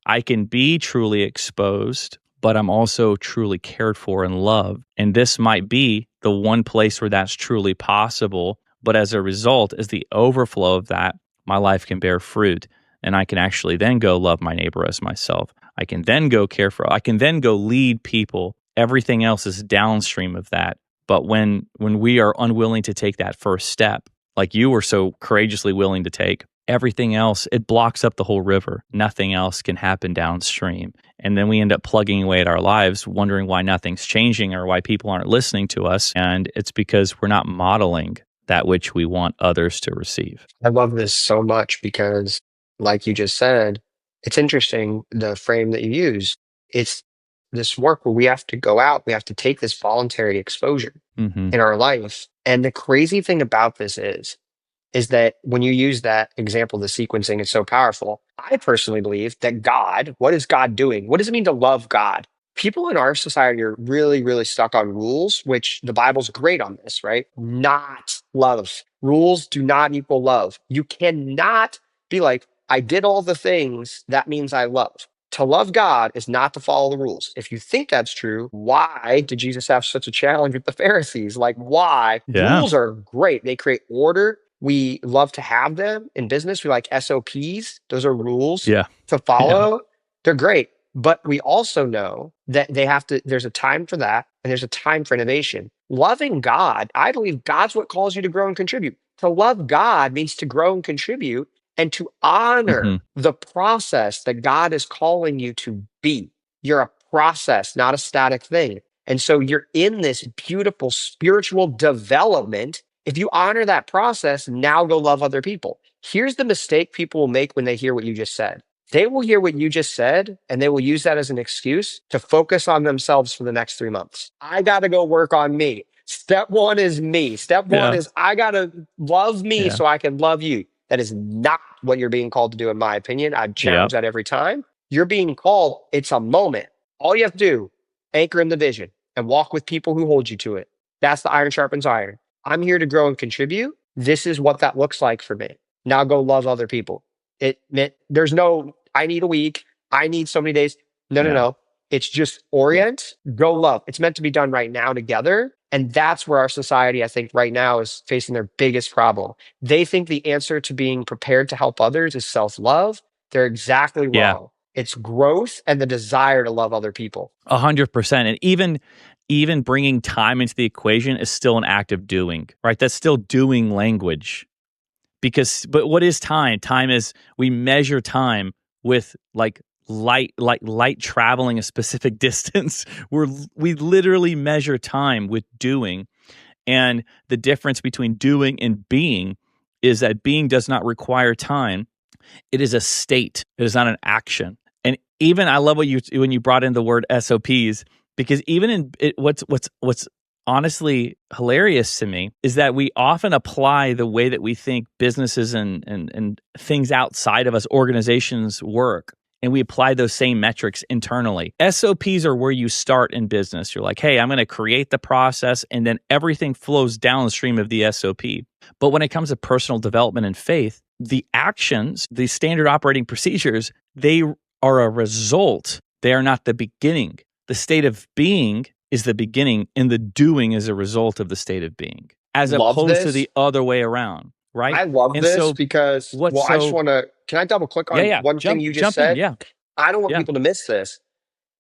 I can be truly exposed, but I'm also truly cared for and loved. And this might be the one place where that's truly possible. But as a result, as the overflow of that, my life can bear fruit. And I can actually then go love my neighbor as myself. I can then go I can then go lead people. Everything else is downstream of that. But when we are unwilling to take that first step, like you were so courageously willing to take, everything else, it blocks up the whole river. Nothing else can happen downstream. And then we end up plugging away at our lives, wondering why nothing's changing or why people aren't listening to us. And it's because we're not modeling that which we want others to receive. I love this so much because, like you just said, it's interesting the frame that you use. It's this work where we have to go out, we have to take this voluntary exposure Mm-hmm. in our life. And the crazy thing about this is that when you use that example, the sequencing is so powerful. I personally believe that God, what is God doing? What does it mean to love God? People in our society are really, really stuck on rules, which the Bible's great on this, right? Not love. Rules do not equal love. You cannot be like, I did all the things, that means I love. To love God is not to follow the rules. If you think that's true, why did Jesus have such a challenge with the Pharisees? Like, why? Yeah. Rules are great. They create order. We love to have them in business. We like SOPs. Those are rules Yeah. to Yeah. follow. They're great. But we also know that there's a time for that and there's a time for innovation. Loving God, I believe God's what calls you to grow and contribute. To love God means to grow and contribute and to Mm-hmm. honor the process that God is calling you to be. You're a process, not a static thing. And so you're in this beautiful spiritual development. If you honor that process, now go love other people. Here's the mistake people will make when they hear what you just said. They will hear what you just said and they will use that as an excuse to focus on themselves for the next 3 months. I got to go work on me. Step one is me. Step one Yeah. is I got to love me Yeah. so I can love you. That is not what you're being called to do, in my opinion. I challenge Yep. that every time. You're being called, it's a moment. All you have to do, anchor in the vision and walk with people who hold you to it. That's the iron sharpens iron. I'm here to grow and contribute. This is what that looks like for me. Now go love other people. There's no, I need a week. I need so many days. No, no, Yeah. no. It's just orient, go love. It's meant to be done right now together. And that's where our society, I think, right now is facing their biggest problem. They think the answer to being prepared to help others is self love. They're exactly Yeah. wrong. It's growth and the desire to love other people. 100%. And even bringing time into the equation is still an act of doing, right? That's still doing language. But what is time? Time is, we measure time with light traveling a specific distance. We literally measure time with doing. And the difference between doing and being is that being does not require time. It is a state. It is not an action. And even I love when you brought in the word SOPs, because even in what's honestly hilarious to me is that we often apply the way that we think businesses and things outside of us, organizations, work. And we apply those same metrics internally. SOPs are where you start in business. You're like, hey, I'm going to create the process, and then everything flows downstream of the SOP. But when it comes to personal development and faith, the actions, the standard operating procedures, they are a result. They are not the beginning. The state of being is the beginning, and the doing is a result of the state of being, as Love opposed to this. the other way around, right? I love And this so, because, what's well, I just so, want to, can I double click yeah, on yeah, one thing you just jump in, said? yeah, I don't want yeah. people to miss this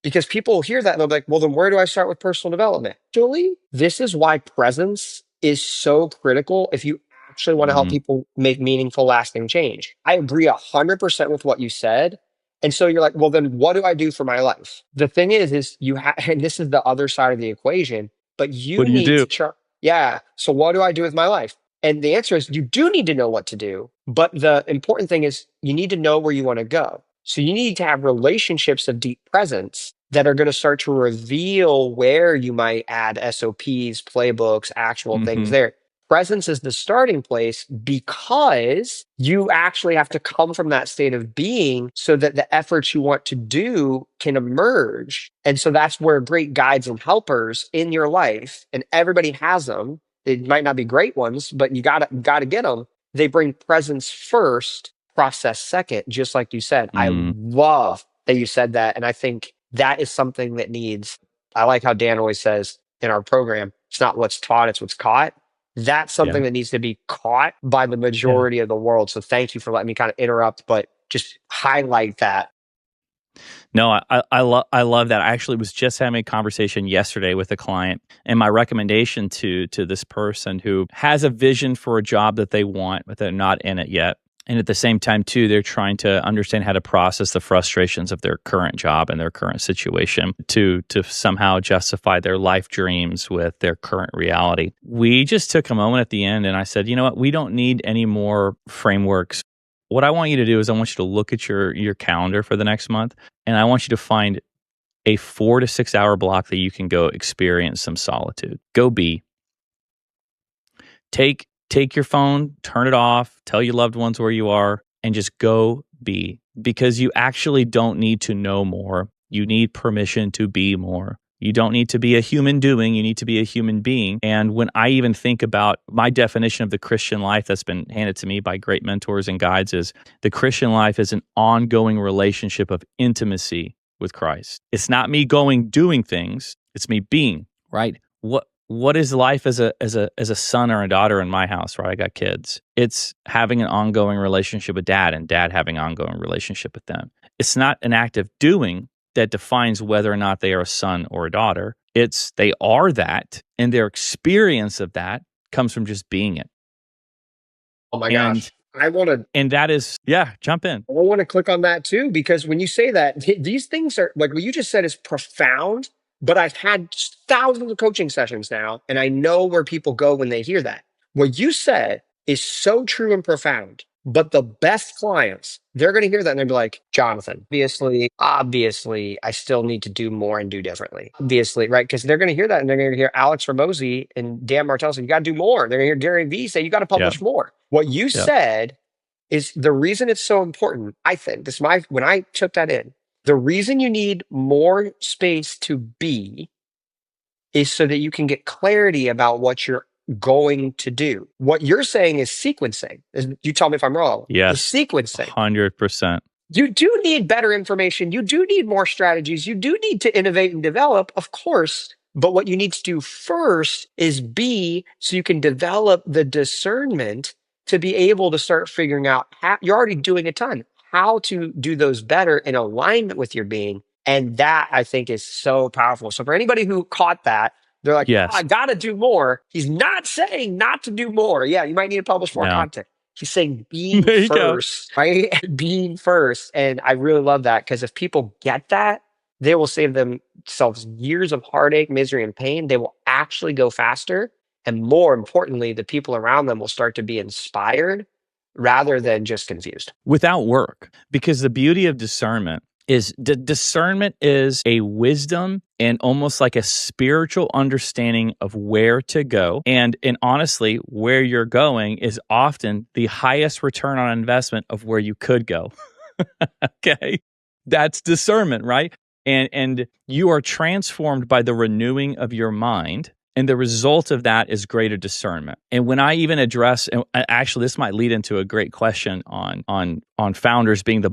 because people hear that and they'll be like, well, then where do I start with personal development? Actually, this is why presence is so critical if you actually want to help Mm-hmm. people make meaningful, lasting change. I agree 100% with what you said. And so you're like, well, then what do I do for my life? The thing is you have, and this is the other side of the equation, but What you do you need do? to chart. Yeah. So what do I do with my life? And the answer is you do need to know what to do. But the important thing is you need to know where you want to go. So you need to have relationships of deep presence that are going to start to reveal where you might add SOPs, playbooks, actual things Mm-hmm. there. Presence is the starting place because you actually have to come from that state of being so that the efforts you want to do can emerge. And so that's where great guides and helpers in your life, and everybody has them. It might not be great ones, but you gotta get them. They bring presence first, process second, just like you said. I Mm, love that you said that. And I think that is something that needs, I like how Dan always says in our program, it's not what's taught, it's what's caught. That's yeah, something that needs to be caught by the yeah. majority of the world. So thank you for letting me kind of interrupt, but just highlight that. No, I love that. I actually was just having a conversation yesterday with a client, and my recommendation to this person who has a vision for a job that they want, but they're not in it yet. And at the same time, too, they're trying to understand how to process the frustrations of their current job and their current situation to somehow justify their life dreams with their current reality. We just took a moment at the end, and I said, you know what? We don't need any more frameworks. What I want you to do is I want you to look at your calendar for the next month, and I want you to find a 4 to 6 hour block that you can go experience some solitude. Go be. Take your phone, turn it off, tell your loved ones where you are, and just go be. Because you actually don't need to know more. You need permission to be more. You don't need to be a human doing, you need to be a human being. And when I even think about my definition of the Christian life that's been handed to me by great mentors and guides, is the Christian life is an ongoing relationship of intimacy with Christ. It's not me doing things, it's me being, right? What is life as a son or a daughter in my house, right? I got kids. It's having an ongoing relationship with dad, and dad having an ongoing relationship with them. It's not an act of doing that defines whether or not they are a son or a daughter. It's they are that, and their experience of that comes from just being it. Oh my And gosh. I want to and that is, yeah, jump in. I want to click on that too, because when you say that, these things are like what you just said is profound. But I've had thousands of coaching sessions now, and I know where people go when they hear that. What you said is so true and profound. But the best clients, they're going to hear that and they'll be like, Jonathan, obviously, I still need to do more and do differently. Obviously, right? Because they're going to hear that and they're going to hear Alex Ramosi and Dan Martell say, you got to do more. They're going to hear Gary Vee say, you got to Yep, publish more. What you yep. said is the reason it's so important. I think this is my, when I took that in, the reason you need more space to be is so that you can get clarity about what you're going to do. What you're saying is sequencing. You tell me if I'm wrong. Is Yes, sequencing. 100%. You do need better information. You do need more strategies. You do need to innovate and develop, of course. But what you need to do first is be so you can develop the discernment to be able to start figuring out how you're already doing a ton, how to do those better in alignment with your being. And that I think is so powerful. So for anybody who caught that, they're like, oh, I Yes. got to do more. He's not saying not to do more. Yeah, you might need to publish more No. content. He's saying being There you go. first, right? Being first. And I really love that because if people get that, they will save themselves years of heartache, misery, and pain. They will actually go faster. And more importantly, the people around them will start to be inspired rather than just confused. Without work, because the beauty of discernment is discernment is a wisdom and almost like a spiritual understanding of where to go. And honestly, where you're going is often the highest return on investment of where you could go. Okay. That's discernment, right? And you are transformed by the renewing of your mind. And the result of that is greater discernment. And when I even address, and actually, this might lead into a great question on founders being their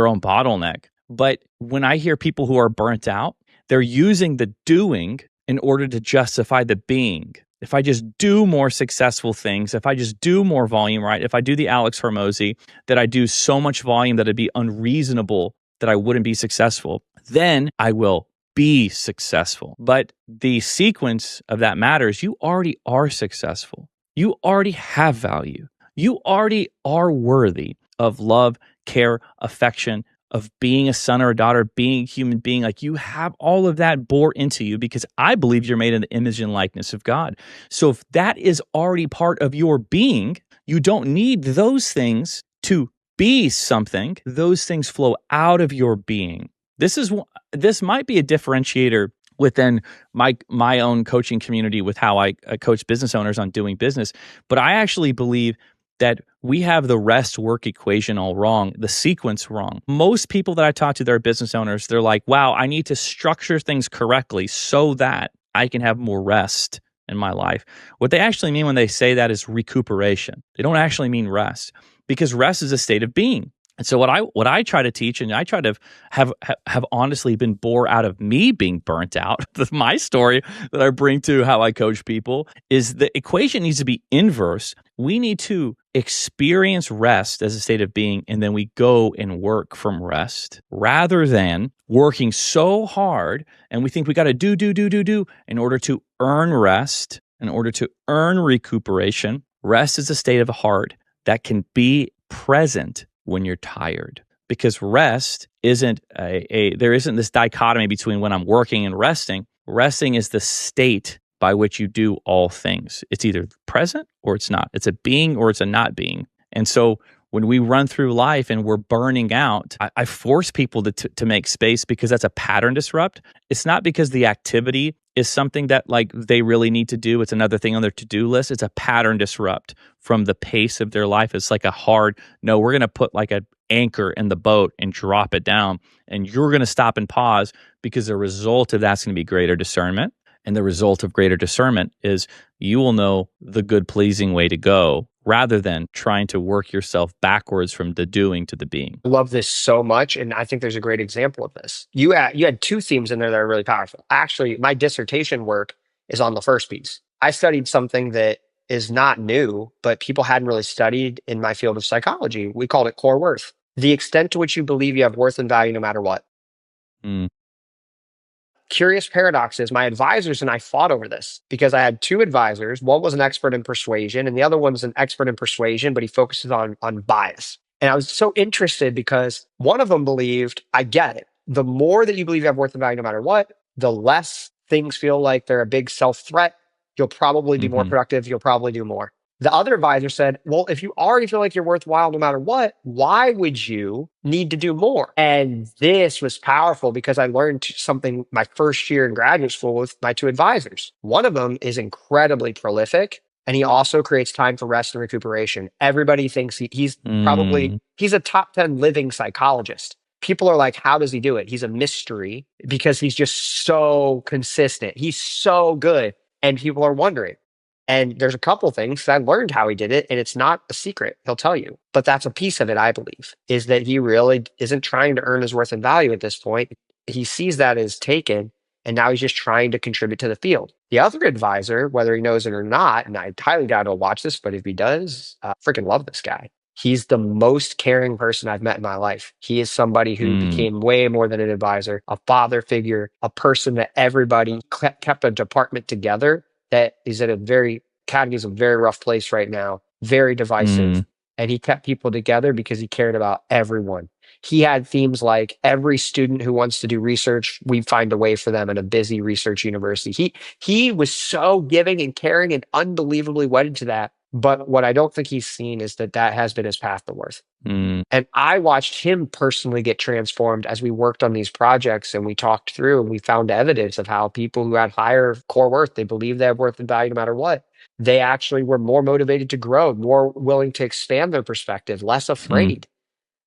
own bottleneck. But when I hear people who are burnt out, they're using the doing in order to justify the being. If I just do more successful things, if I just do more volume, right? If I do the Alex Hormozy, that I do so much volume that it'd be unreasonable that I wouldn't be successful, then I will be successful. But the sequence of that matters. You already are successful. You already have value. You already are worthy of love, care, affection, of being a son or a daughter, being a human being. Like, you have all of that bore into you because I believe you're made in the image and likeness of God. So if that is already part of your being, you don't need those things to be something. Those things flow out of your being. This might be a differentiator within my own coaching community with how I coach business owners on doing business. But I actually believe that we have the rest work equation all wrong, the sequence wrong. Most people that I talk to that are business owners, they're like, wow, I need to structure things correctly so that I can have more rest in my life. What they actually mean when they say that is recuperation. They don't actually mean rest, because rest is a state of being. And so what I try to teach, and I try to have honestly been bore out of me being burnt out. My story that I bring to how I coach people is the equation needs to be inverse. We need to experience rest as a state of being, and then we go and work from rest rather than working so hard. And we think we got to do in order to earn rest, in order to earn recuperation. Rest is a state of the heart that can be present when you're tired, because rest isn't there isn't this dichotomy between when I'm working and resting. Resting is the state by which you do all things. It's either present or it's not. It's a being or it's a not being. And so when we run through life and we're burning out, I force people to make space, because that's a pattern disrupt. It's not because the activity is something that like they really need to do. It's another thing on their to-do list. It's a pattern disrupt from the pace of their life. It's like a hard, no, we're going to put like an anchor in the boat and drop it down. And you're going to stop and pause, because the result of that's going to be greater discernment. And the result of greater discernment is you will know the good, pleasing way to go, rather than trying to work yourself backwards from the doing to the being. I love this so much. And I think there's a great example of this. You had two themes in there that are really powerful. Actually, my dissertation work is on the first piece. I studied something that is not new, but people hadn't really studied in my field of psychology. We called it core worth. The extent to which you believe you have worth and value no matter what. Mm. Curious paradox is my advisors and I fought over this because I had two advisors. One was an expert in persuasion and the other one's an expert in persuasion, but he focuses on bias. And I was so interested because one of them believed, I get it. The more that you believe you have worth and value no matter what, the less things feel like they're a big self-threat. You'll probably be more productive. You'll probably do more. The other advisor said, well, if you already feel like you're worthwhile no matter what, why would you need to do more? And this was powerful because I learned something my first year in graduate school with my two advisors. One of them is incredibly prolific, and he also creates time for rest and recuperation. Everybody thinks he's a top 10 living psychologist. People are like, how does he do it? He's a mystery because he's just so consistent. He's so good. And people are wondering. And there's a couple things I learned how he did it, and it's not a secret. He'll tell you. But that's a piece of it, I believe, is that he really isn't trying to earn his worth and value at this point. He sees that as taken, and now he's just trying to contribute to the field. The other advisor, whether he knows it or not, and I highly doubt he'll watch this, but if he does, freaking love this guy. He's the most caring person I've met in my life. He is somebody who Mm, became way more than an advisor, a father figure, a person that everybody kept a department together that is at a very academy's a very rough place right now, very divisive. mm, And he kept people together because he cared about everyone. He had themes like every student who wants to do research, we find a way for them in a busy research university. He was so giving and caring and unbelievably wedded to that. But what I don't think he's seen is that that has been his path to worth. mm, And I watched him personally get transformed as we worked on these projects and we talked through and we found evidence of how people who had higher core worth, they believe they have worth and value no matter what. They actually were more motivated to grow, more willing to expand their perspective, less mm, afraid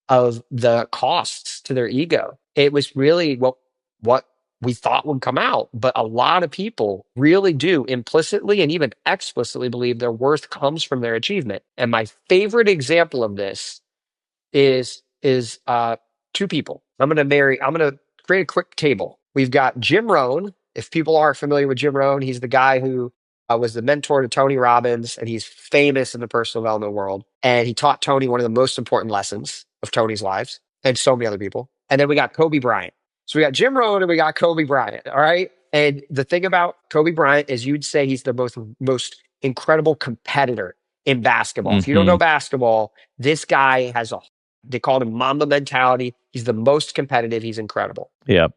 of the costs to their ego. It was really what we thought would come out. But a lot of people really do implicitly and even explicitly believe their worth comes from their achievement. And my favorite example of this is two people. I'm gonna create a quick table. We've got Jim Rohn. If people aren't familiar with Jim Rohn, he's the guy who was the mentor to Tony Robbins, and he's famous in the personal development world. And he taught Tony one of the most important lessons of Tony's lives, and so many other people. And then we got Kobe Bryant. So we got Jim Rohn and we got Kobe Bryant. All right. And the thing about Kobe Bryant is you'd say he's the most incredible competitor in basketball. If you don't know mhm. basketball, this guy has a they called him Mamba mentality. He's the most competitive. He's incredible. Yep.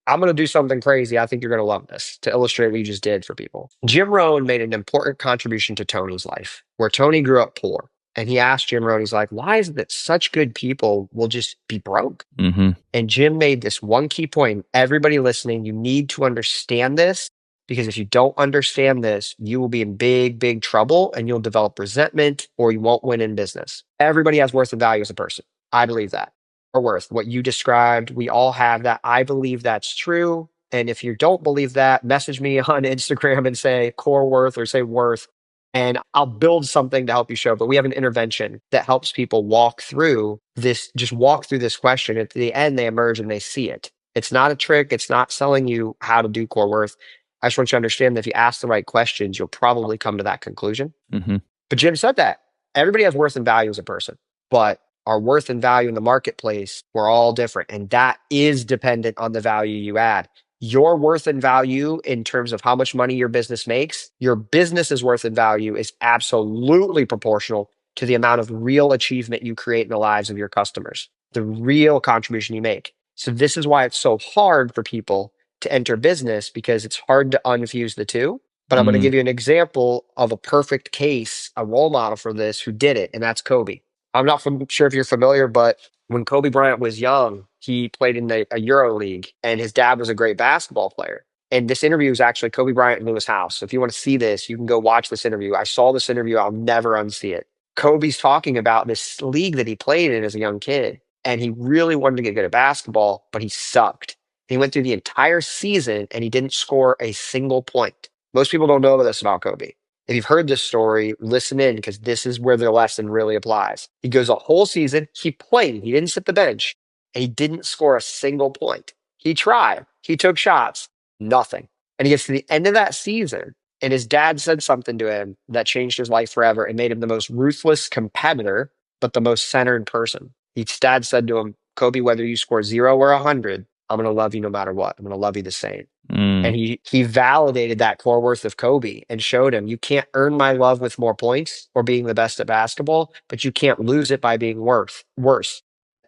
I'm going to do something crazy. I think you're going to love this to illustrate what you just did for people. Jim Rohn made an important contribution to Tony's life, where Tony grew up poor. And he asked Jim Rohn, he's like, why is it that such good people will just be broke? Mhm. And Jim made this one key point. Everybody listening, you need to understand this because if you don't understand this, you will be in big, big trouble and you'll develop resentment or you won't win in business. Everybody has worth and value as a person. I believe that. Or worth. What you described, we all have that. I believe that's true. And if you don't believe that, message me on Instagram and say core worth or say worth and I'll build something to help you show. But we have an intervention that helps people walk through this, just walk through this question. At the end, they emerge and they see it. It's not a trick. It's not selling you how to do core worth. I just want you to understand that if you ask the right questions, you'll probably come to that conclusion. Mhm. But Jim said that everybody has worth and value as a person, but our worth and value in the marketplace, we're all different. And that is dependent on the value you add. Your worth and value in terms of how much money your business makes, your business's worth and value is absolutely proportional to the amount of real achievement you create in the lives of your customers, the real contribution you make. So this is why it's so hard for people to enter business because it's hard to unfuse the two. But I'm going to Mm, give you an example of a perfect case, a role model for this who did it, and that's Kobe. I'm not sure if you're familiar, but when Kobe Bryant was young, he played in a Euro League, and his dad was a great basketball player. And this interview is actually Kobe Bryant and Lewis House. So if you want to see this, you can go watch this interview. I saw this interview, I'll never unsee it. Kobe's talking about this league that he played in as a young kid, and he really wanted to get good at basketball, but he sucked. He went through the entire season and he didn't score a single point. Most people don't know this about Kobe. If you've heard this story, listen in because this is where the lesson really applies. He goes a whole season, he played, he didn't sit the bench, and he didn't score a single point. He tried, he took shots, nothing. And he gets to the end of that season, and his dad said something to him that changed his life forever and made him the most ruthless competitor, but the most centered person. His dad said to him, Kobe, whether you score 0 or 100, I'm going to love you no matter what. I'm going to love you the same. And mm, he validated that core worth of Kobe and showed him you can't earn my love with more points or being the best at basketball, but you can't lose it by being worse.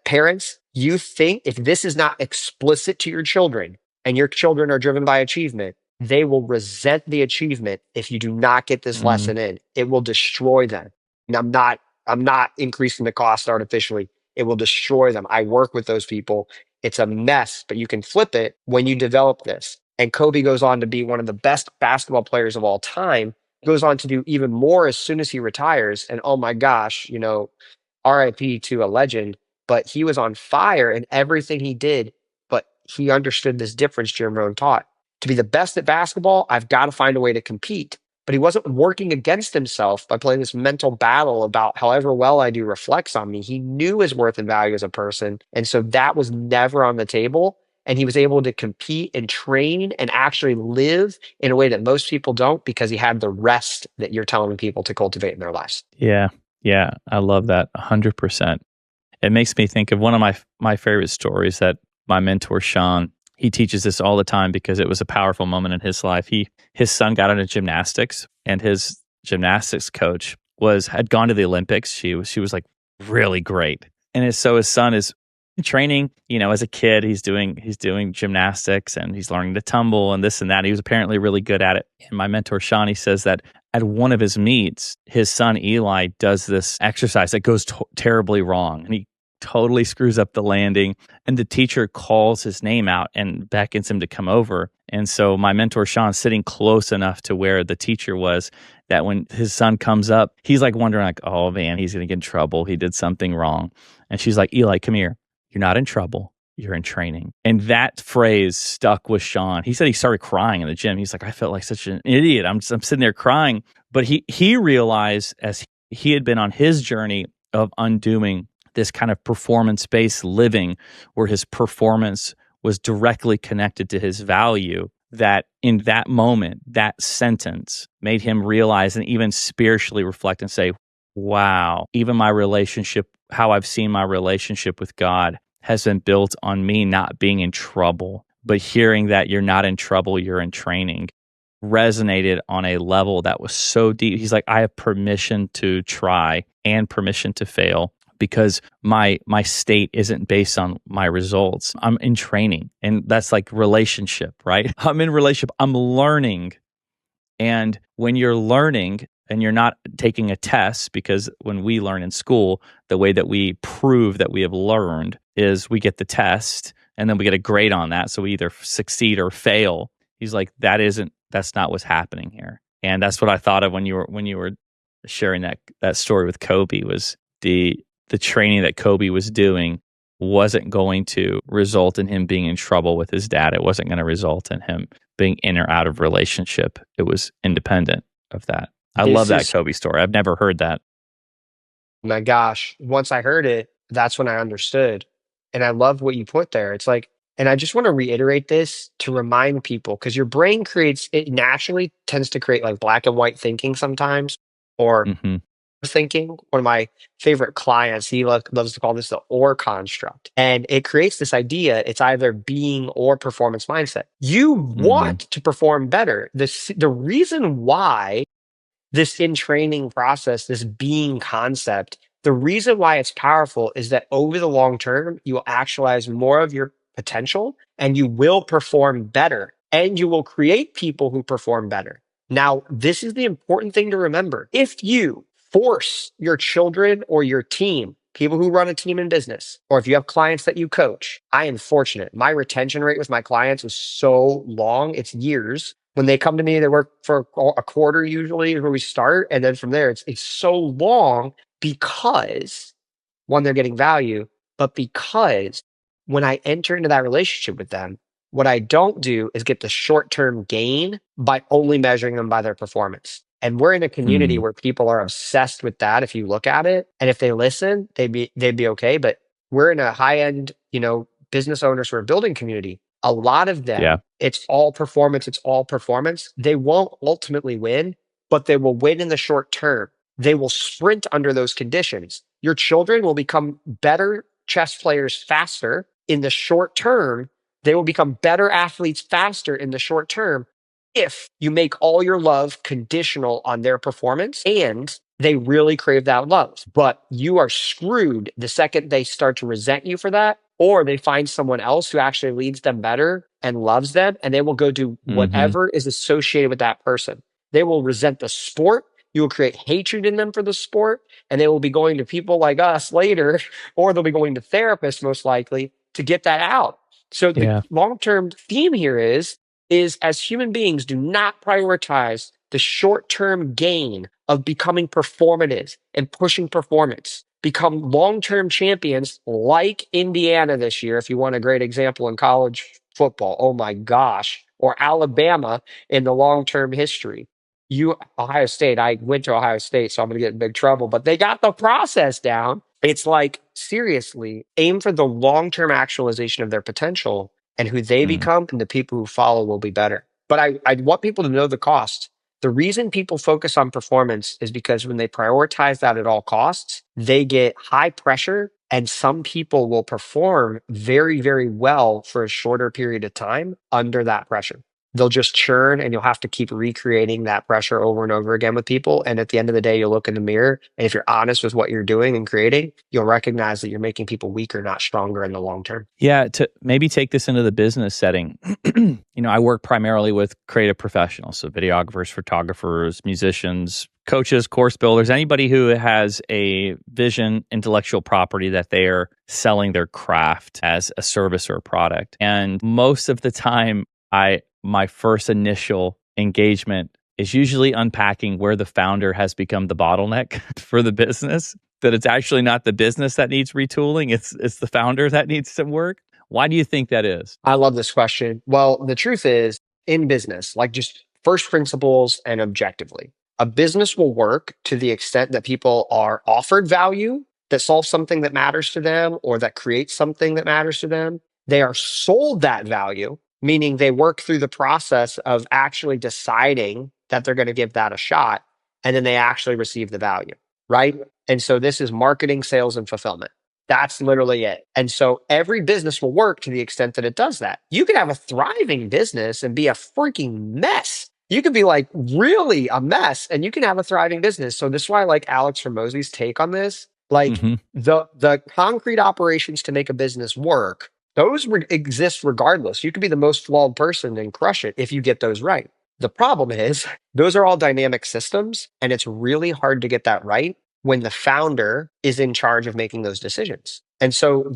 Parents, you think if this is not explicit to your children and your children are driven by achievement, they will resent the achievement if you do not get this mm, lesson in. It will destroy them. And I'm not increasing the cost artificially. It will destroy them. I work with those people. It's a mess, but you can flip it when you develop this. And Kobe goes on to be one of the best basketball players of all time, goes on to do even more as soon as he retires. And oh my gosh, RIP to a legend, but he was on fire in everything he did. But he understood this difference Jim Rohn taught. To be the best at basketball, I've got to find a way to compete. but he wasn't working against himself by playing this mental battle about however well I do reflects on me. He knew his worth and value as a person. And so that was never on the table. And he was able to compete and train and actually live in a way that most people don't because he had the rest that you're telling people to cultivate in their lives. Yeah. Yeah. I love that 100%. It makes me think of one of my favorite stories that my mentor, Sean, he teaches this all the time because it was a powerful moment in his life. His son got into gymnastics, and his gymnastics coach had gone to the Olympics. She was like really great. And his son is training, as a kid, he's doing gymnastics and he's learning to tumble and this and that. He was apparently really good at it. And my mentor, Sean, he says that at one of his meets, his son Eli does this exercise that goes terribly wrong. And he totally screws up the landing. And the teacher calls his name out and beckons him to come over. And so my mentor, Sean's sitting close enough to where the teacher was that when his son comes up, he's like wondering like, oh man, he's going to get in trouble. He did something wrong. And she's like, Eli, come here. You're not in trouble. You're in training. And that phrase stuck with Sean. He said he started crying in the gym. He's like, I felt like such an idiot. I'm sitting there crying. But he realized as he had been on his journey of undoing this kind of performance-based living where his performance was directly connected to his value, that in that moment, that sentence made him realize and even spiritually reflect and say, wow, even my relationship, how I've seen my relationship with God has been built on me not being in trouble. But hearing that you're not in trouble, you're in training, resonated on a level that was so deep. He's like, I have permission to try and permission to fail because my state isn't based on my results. I'm in training. And that's like relationship, right? I'm in relationship. I'm learning. And when you're learning and you're not taking a test, because when we learn in school, the way that we prove that we have learned is we get the test and then we get a grade on that. So we either succeed or fail. He's like, that's not what's happening here. And that's what I thought of when you were sharing that story with Kobe, was the training that Kobe was doing wasn't going to result in him being in trouble with his dad. It wasn't going to result in him being in or out of relationship. It was independent of that. I love This that is, Kobe story. I've never heard that. my gosh, once I heard it, that's when I understood. And I love what you put there. It's like, and I just want to reiterate this to remind people because your brain it naturally tends to create like black and white thinking sometimes, or Mm-hmm. thinking. One of my favorite clients, he loves to call this the or construct. And it creates this idea it's either being or performance mindset. You Mm-hmm. want to perform better. The reason why this in training process, this being concept, the reason why it's powerful is that over the long term, you will actualize more of your potential and you will perform better and you will create people who perform better. Now, this is the important thing to remember. If you force your children or your team, people who run a team in business, or if you have clients that you coach, I am fortunate. My retention rate with my clients is so long, it's years. When they come to me, they work for a quarter usually is where we start. And then from there, it's so long because one, they're getting value, but because when I enter into that relationship with them, what I don't do is get the short-term gain by only measuring them by their performance. And we're in a community Mm. where people are obsessed with that. If you look at it, and if they listen, they'd be okay. But we're in a high-end, business owners who are building community. A lot of Yeah. them, it's all performance. It's all performance. They won't ultimately win, but they will win in the short term. They will sprint under those conditions. Your children will become better chess players faster in the short term. They will become better athletes faster in the short term if you make all your love conditional on their performance and they really crave that love. But you are screwed the second they start to resent you for that, or they find someone else who actually leads them better and loves them, and they will go do Mm-hmm. whatever is associated with that person. They will resent the sport. You will create hatred in them for the sport, and they will be going to people like us later, or they'll be going to therapists most likely to get that out. So the Yeah. long-term theme here is as human beings, do not prioritize the short-term gain of becoming performative and pushing performance. Become long-term champions like Indiana this year, if you want a great example in college football. Oh my gosh. Or Alabama in the long-term history. Ohio State, I went to Ohio State, so I'm going to get in big trouble, but they got the process down. It's like, seriously, aim for the long-term actualization of their potential, and who they Mm. become and the people who follow will be better. But I want people to know the cost. The reason people focus on performance is because when they prioritize that at all costs, they get high pressure, and some people will perform very, very well for a shorter period of time under that pressure. They'll just churn, and you'll have to keep recreating that pressure over and over again with people. And at the end of the day, you'll look in the mirror. And if you're honest with what you're doing and creating, you'll recognize that you're making people weaker, not stronger in the long term. Yeah, to maybe take this into the business setting. I work primarily with creative professionals, so videographers, photographers, musicians, coaches, course builders, anybody who has a vision, intellectual property that they are selling their craft as a service or a product. And most of the time, my first initial engagement is usually unpacking where the founder has become the bottleneck for the business, that it's actually not the business that needs retooling, it's the founder that needs some work. Why do you think that is? I love this question. Well, the truth is, in business, like just first principles and objectively, a business will work to the extent that people are offered value that solves something that matters to them or that creates something that matters to them. They are sold that value, meaning they work through the process of actually deciding that they're going to give that a shot, and then they actually receive the value, right? And so this is marketing, sales, and fulfillment. That's literally it. And so every business will work to the extent that it does that. You could have a thriving business and be a freaking mess. You could be like really a mess, and you can have a thriving business. So this is why I like Alex Hormozy's take on this. Like Mm-hmm. the concrete operations to make a business work, those exist regardless. You could be the most flawed person and crush it if you get those right. The problem is those are all dynamic systems, and it's really hard to get that right when the founder is in charge of making those decisions. And so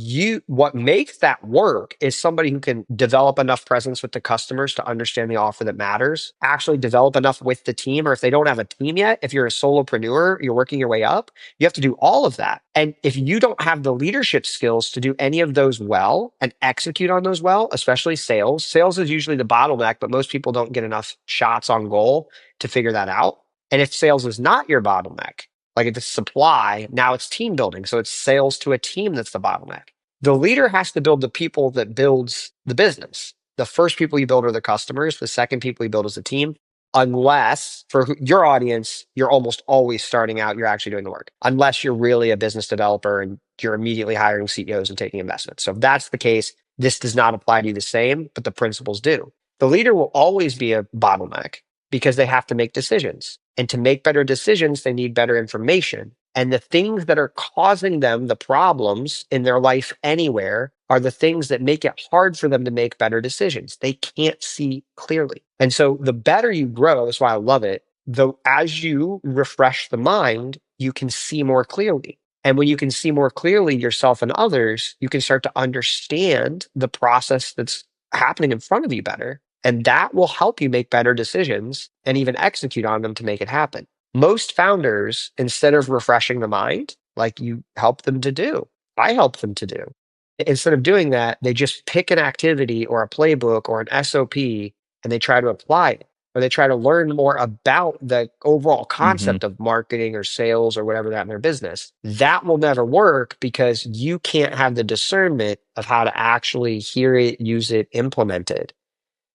what makes that work is somebody who can develop enough presence with the customers to understand the offer that matters, actually develop enough with the team, or if they don't have a team yet, if you're a solopreneur, you're working your way up, you have to do all of that. And if you don't have the leadership skills to do any of those well and execute on those well, especially sales is usually the bottleneck, but most people don't get enough shots on goal to figure that out. And if sales is not your bottleneck, like if it's supply, now it's team building. So it's sales to a team that's the bottleneck. The leader has to build the people that builds the business. The first people you build are the customers. The second people you build is the team. Unless for your audience, you're almost always starting out, you're actually doing the work. Unless you're really a business developer and you're immediately hiring CEOs and taking investments. So if that's the case, this does not apply to you the same, but the principles do. The leader will always be a bottleneck because they have to make decisions. And to make better decisions, they need better information. And the things that are causing them the problems in their life anywhere are the things that make it hard for them to make better decisions. They can't see clearly. And so the better you grow, that's why I love it, though as you refresh the mind, you can see more clearly. And when you can see more clearly yourself and others, you can start to understand the process that's happening in front of you better. And that will help you make better decisions and even execute on them to make it happen. Most founders, instead of refreshing the mind, like you help them to do, I help them to do, instead of doing that, they just pick an activity or a playbook or an SOP and they try to apply it, or they try to learn more about the overall Mm-hmm. concept of marketing or sales or whatever that in their business. That will never work because you can't have the discernment of how to actually hear it, use it, implement it.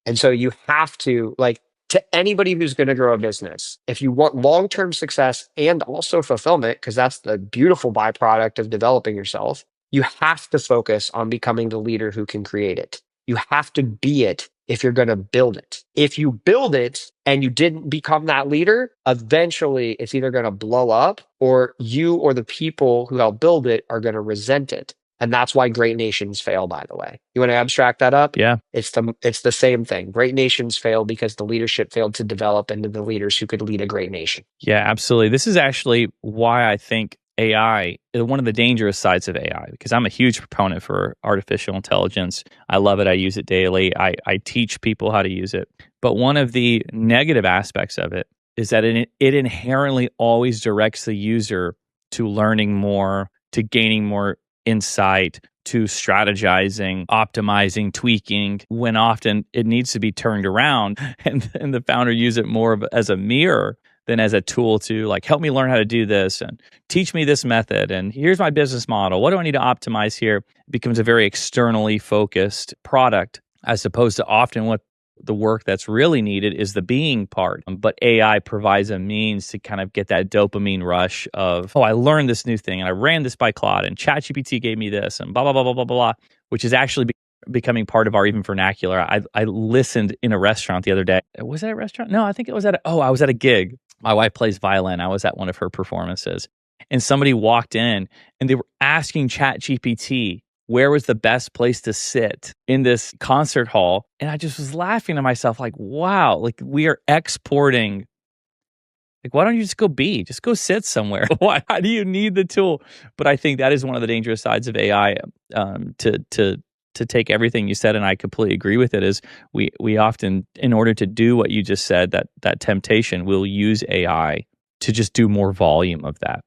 And so you have to, like, to anybody who's going to grow a business, if you want long-term success and also fulfillment, because that's the beautiful byproduct of developing yourself, you have to focus on becoming the leader who can create it. You have to be it if you're going to build it. If you build it and you didn't become that leader, eventually it's either going to blow up or you or the people who help build it are going to resent it. And that's why great nations fail, by the way. You want to abstract that up? Yeah. It's the same thing. Great nations fail because the leadership failed to develop into the leaders who could lead a great nation. Yeah, absolutely. This is actually why I think AI is one of the dangerous sides of AI, because I'm a huge proponent for artificial intelligence. I love it. I use it daily. I teach people how to use it. But one of the negative aspects of it is that it inherently always directs the user to learning more, to gaining more insight, to strategizing, optimizing, tweaking, when often it needs to be turned around and the founder use it more as a mirror than as a tool to like help me learn how to do this and teach me this method and here's my business model. What do I need to optimize here? It becomes a very externally focused product as opposed to often what the work that's really needed is the being part. But AI provides a means to kind of get that dopamine rush of, oh, I learned this new thing and I ran this by Claude and ChatGPT gave me this and blah, blah, blah, blah, blah, blah, which is actually becoming part of our even vernacular. I listened in a restaurant the other day. Was that a restaurant? No, I think it was I was at a gig. My wife plays violin. I was at one of her performances. And somebody walked in and they were asking ChatGPT where was the best place to sit in this concert hall. And I just was laughing to myself like, wow, like we are exporting. Like, why don't you just just go sit somewhere? Why do you need the tool? But I think that is one of the dangerous sides of AI to take everything you said, and I completely agree with it, is we often, in order to do what you just said, that temptation, will use AI to just do more volume of that.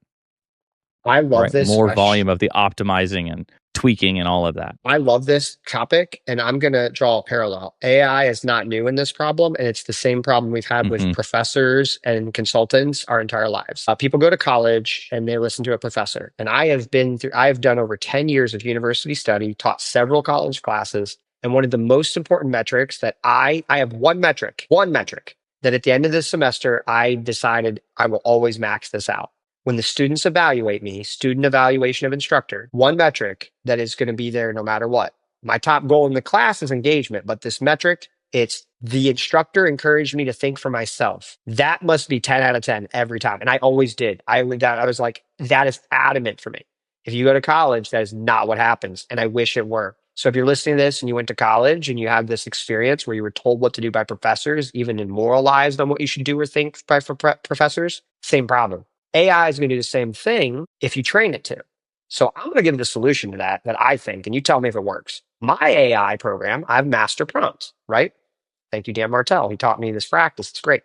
I love this. More volume of the optimizing and tweaking and all of that. I love this topic, and I'm going to draw a parallel. AI is not new in this problem, and it's the same problem we've had with professors and consultants our entire lives. People go to college and they listen to a professor, and I have done over 10 years of university study, taught several college classes, and one of the most important metrics that I have one metric that at the end of this semester, I decided I will always max this out. When the students evaluate me, student evaluation of instructor, one metric that is going to be there no matter what. My top goal in the class is engagement, but this metric, it's the instructor encouraged me to think for myself. That must be 10 out of 10 every time. And I always did. I was like, that is adamant for me. If you go to college, that is not what happens. And I wish it were. So if you're listening to this and you went to college and you have this experience where you were told what to do by professors, even immoralized on what you should do or think by professors, same problem. AI is going to do the same thing if you train it to. So I'm going to give the solution to that I think, and you tell me if it works. My AI program, I have master prompts, right? Thank you, Dan Martell. He taught me this practice. It's great.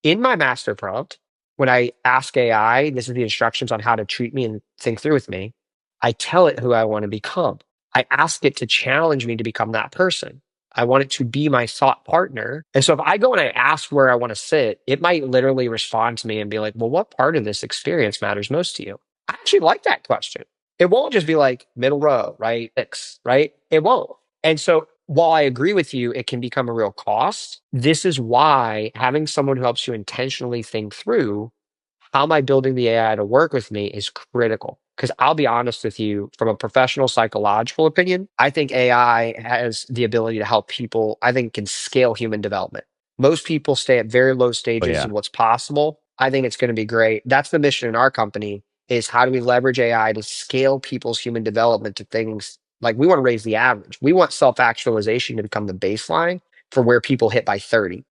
In my master prompt, when I ask AI, this is the instructions on how to treat me and think through with me, I tell it who I want to become. I ask it to challenge me to become that person. I want it to be my thought partner. And so if I go and I ask where I want to sit, it might literally respond to me and be like, well, what part of this experience matters most to you? I actually like that question. It won't just be like middle row, right? X, right? It won't. And so while I agree with you, it can become a real cost. This is why having someone who helps you intentionally think through how am I building the AI to work with me is critical. Because I'll be honest with you, from a professional psychological opinion, I think AI has the ability to help people, I think can scale human development. Most people stay at very low stages of what's possible. I think it's going to be great. That's the mission in our company is how do we leverage AI to scale people's human development to things like we want to raise the average. We want self-actualization to become the baseline for where people hit by 30.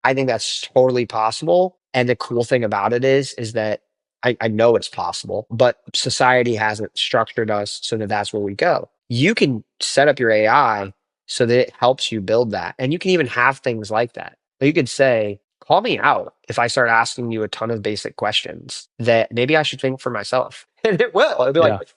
I think that's totally possible. And the cool thing about it is that I know it's possible, but society hasn't structured us so that that's where we go. You can set up your AI so that it helps you build that. And you can even have things like that. You could say, call me out if I start asking you a ton of basic questions that maybe I should think for myself. And it will. It'll be like,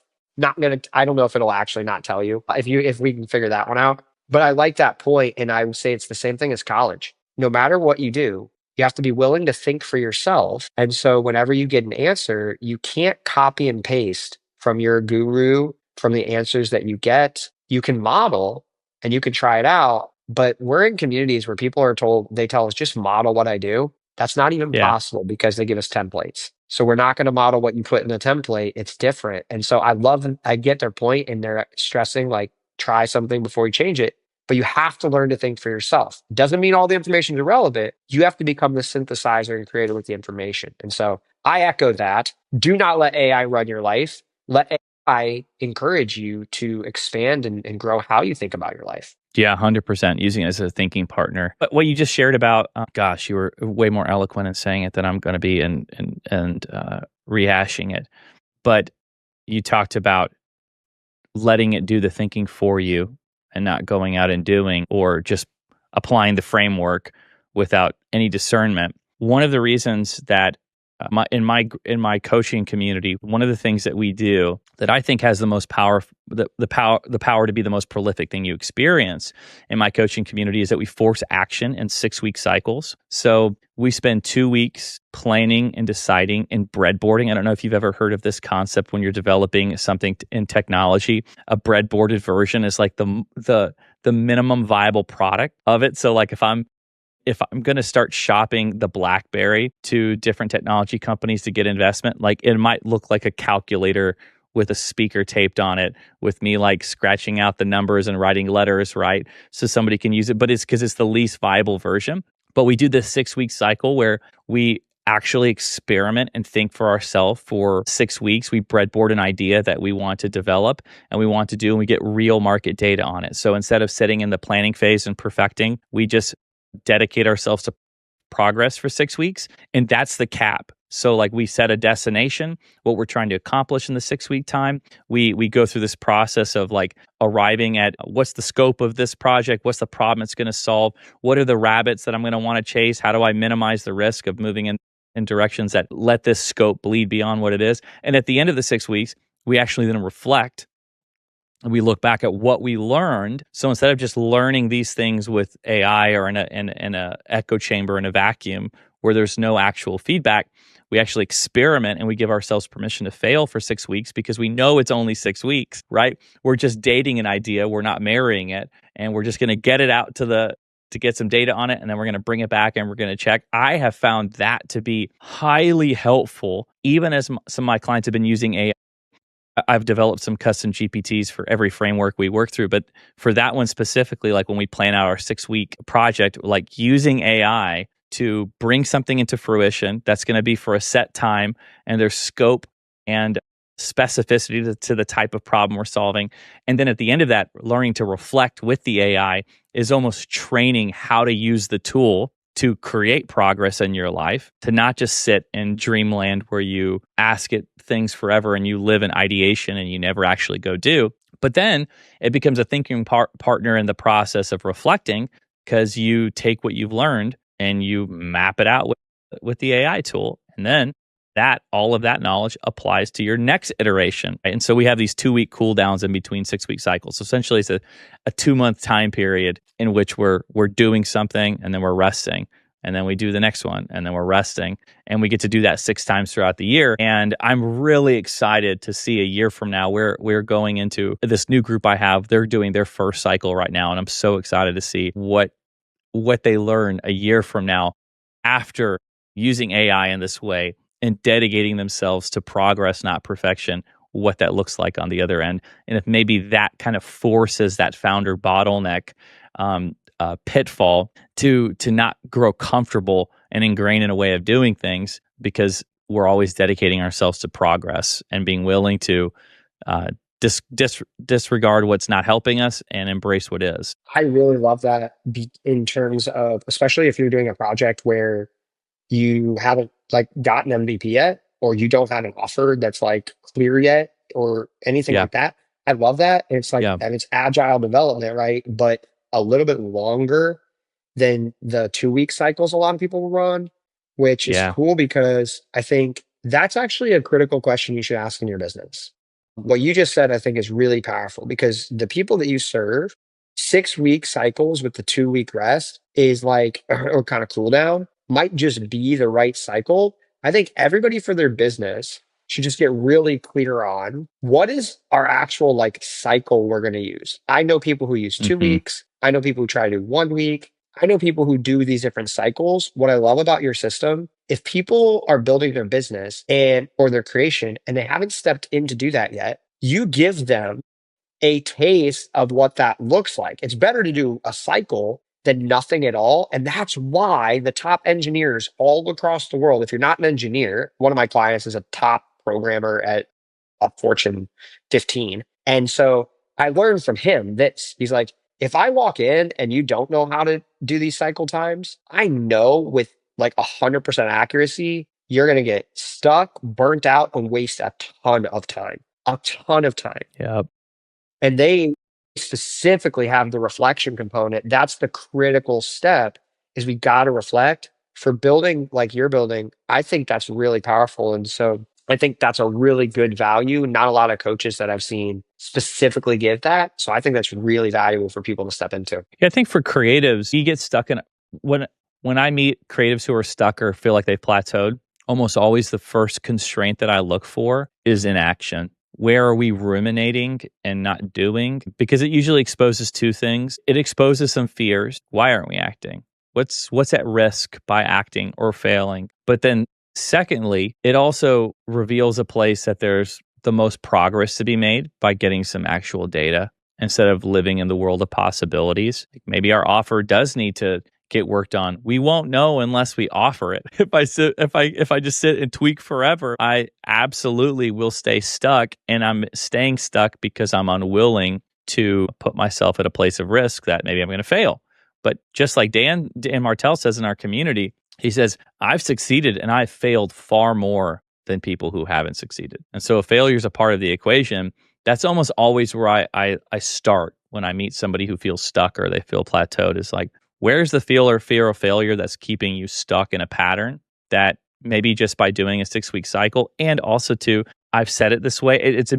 I don't know if it'll actually not tell you if we can figure that one out. But I like that point, and I would say it's the same thing as college. No matter what you do, you have to be willing to think for yourself. And so whenever you get an answer, you can't copy and paste from your guru, from the answers that you get. You can model and you can try it out. But we're in communities where people are told, they tell us just model what I do. That's not even possible because they give us templates. So we're not going to model what you put in a template. It's different. And so I get their point and they're stressing like, try something before you change it. But you have to learn to think for yourself. Doesn't mean all the information is irrelevant. You have to become the synthesizer and creator with the information. And so I echo that. Do not let AI run your life. Let AI encourage you to expand and grow how you think about your life. Yeah, 100% using it as a thinking partner. But what you just shared about, you were way more eloquent in saying it than I'm going to be and rehashing it. But you talked about letting it do the thinking for you and not going out and doing or just applying the framework without any discernment. One of the reasons that In my coaching community, one of the things that we do that I think has the most power, the power to be the most prolific thing you experience in my coaching community is that we force action in 6-week cycles. So we spend 2 weeks planning and deciding and breadboarding. I don't know if you've ever heard of this concept when you're developing something in technology. A breadboarded version is like the minimum viable product of it. So like if I'm going to start shopping the BlackBerry to different technology companies to get investment, like it might look like a calculator with a speaker taped on it with me like scratching out the numbers and writing letters, right? So somebody can use it, but it's because it's the least viable version. But we do this 6-week cycle where we actually experiment and think for ourselves for 6 weeks. We breadboard an idea that we want to develop and we want to do, and we get real market data on it. So instead of sitting in the planning phase and perfecting, we just dedicate ourselves to progress for 6 weeks. And that's the cap. So like we set a destination, what we're trying to accomplish in the 6-week time. We go through this process of like arriving at what's the scope of this project? What's the problem it's going to solve? What are the rabbits that I'm going to want to chase? How do I minimize the risk of moving in directions that let this scope bleed beyond what it is? And at the end of the 6 weeks, we actually then reflect and we look back at what we learned. So instead of just learning these things with AI or in a echo chamber in a vacuum where there's no actual feedback, we actually experiment and we give ourselves permission to fail for 6 weeks because we know it's only 6 weeks, right? We're just dating an idea. We're not marrying it. And we're just going to get it out to get some data on it. And then we're going to bring it back and we're going to check. I have found that to be highly helpful, even as some of my clients have been using AI. I've developed some custom GPTs for every framework we work through. But for that one specifically, like when we plan out our 6-week project, like using AI to bring something into fruition that's going to be for a set time and there's scope and specificity to the type of problem we're solving. And then at the end of that, learning to reflect with the AI is almost training how to use the tool to create progress in your life, to not just sit in dreamland where you ask it things forever and you live in ideation and you never actually go do. But then it becomes a thinking partner in the process of reflecting because you take what you've learned and you map it out with the AI tool. And then all of that knowledge applies to your next iteration. Right? And so we have these 2-week cool downs in between 6-week cycles. So essentially it's a 2-month time period in which we're doing something and then we're resting. And then we do the next one and then we're resting. And we get to do that 6 times throughout the year. And I'm really excited to see a year from now where we're going into this new group I have. They're doing their first cycle right now. And I'm so excited to see what they learn a year from now after using AI in this way and dedicating themselves to progress, not perfection, what that looks like on the other end. And if maybe that kind of forces that founder bottleneck pitfall to not grow comfortable and ingrain in a way of doing things because we're always dedicating ourselves to progress and being willing to disregard what's not helping us and embrace what is. I really love that in terms of, especially if you're doing a project where you haven't like gotten MVP yet, or you don't have an offer that's like clear yet, or anything Yeah. like that. I love that. And it's like, Yeah. and it's agile development, right? But a little bit longer than the 2-week cycles a lot of people run, which is Yeah. cool because I think that's actually a critical question you should ask in your business. What you just said, I think, is really powerful because the people that you serve, 6-week cycles with the 2-week rest is like, or kind of cool down, might just be the right cycle. I think everybody for their business should just get really clear on what is our actual like cycle we're going to use. I know people who use two Mm-hmm. weeks. I know people who try to do 1 week. I know people who do these different cycles. What I love about your system, if people are building their business and or their creation and they haven't stepped in to do that yet, you give them a taste of what that looks like. It's better to do a cycle than nothing at all. And that's why the top engineers all across the world, if you're not an engineer, one of my clients is a top programmer at a Fortune 15. And so I learned from him that he's like, if I walk in and you don't know how to do these cycle times, I know with like 100% accuracy, you're going to get stuck, burnt out, and waste a ton of time. Yeah. And they specifically have the reflection component. That's the critical step is we got to reflect for building like you're building, I think that's really powerful. And so I think that's a really good value. Not a lot of coaches that I've seen specifically give that. So I think that's really valuable for people to step into. Yeah, I think for creatives, you get stuck in when when I meet creatives who are stuck or feel like they've plateaued, almost always the first constraint that I look for is inaction. Where are we ruminating and not doing? Because it usually exposes two things. It exposes some fears. Why aren't we acting? What's at risk by acting or failing? But then secondly, it also reveals a place that there's the most progress to be made by getting some actual data instead of living in the world of possibilities. Like maybe our offer does need to get worked on. We won't know unless we offer it. If I just sit and tweak forever, I absolutely will stay stuck, and I'm staying stuck because I'm unwilling to put myself at a place of risk that maybe I'm going to fail. But just like Dan Martell says in our community, he says, I've succeeded and I've failed far more than people who haven't succeeded. And so if failure is a part of the equation, that's almost always where I start when I meet somebody who feels stuck or they feel plateaued. Is like, where's the fear of failure that's keeping you stuck in a pattern that maybe just by doing a 6-week cycle, and also too, I've said it this way, it's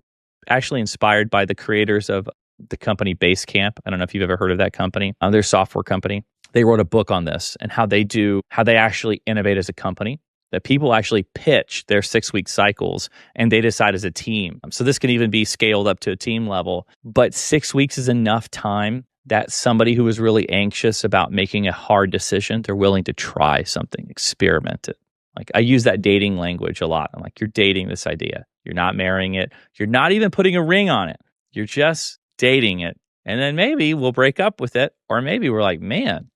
actually inspired by the creators of the company Basecamp. I don't know if you've ever heard of that company. They're a software company. They wrote a book on this and how they actually innovate as a company, that people actually pitch their 6-week cycles and they decide as a team. So this can even be scaled up to a team level. But 6 weeks is enough time that somebody who is really anxious about making a hard decision, they're willing to try something, experiment it. Like I use that dating language a lot. I'm like, you're dating this idea. You're not marrying it. You're not even putting a ring on it. You're just dating it. And then maybe we'll break up with it. Or maybe we're like, man,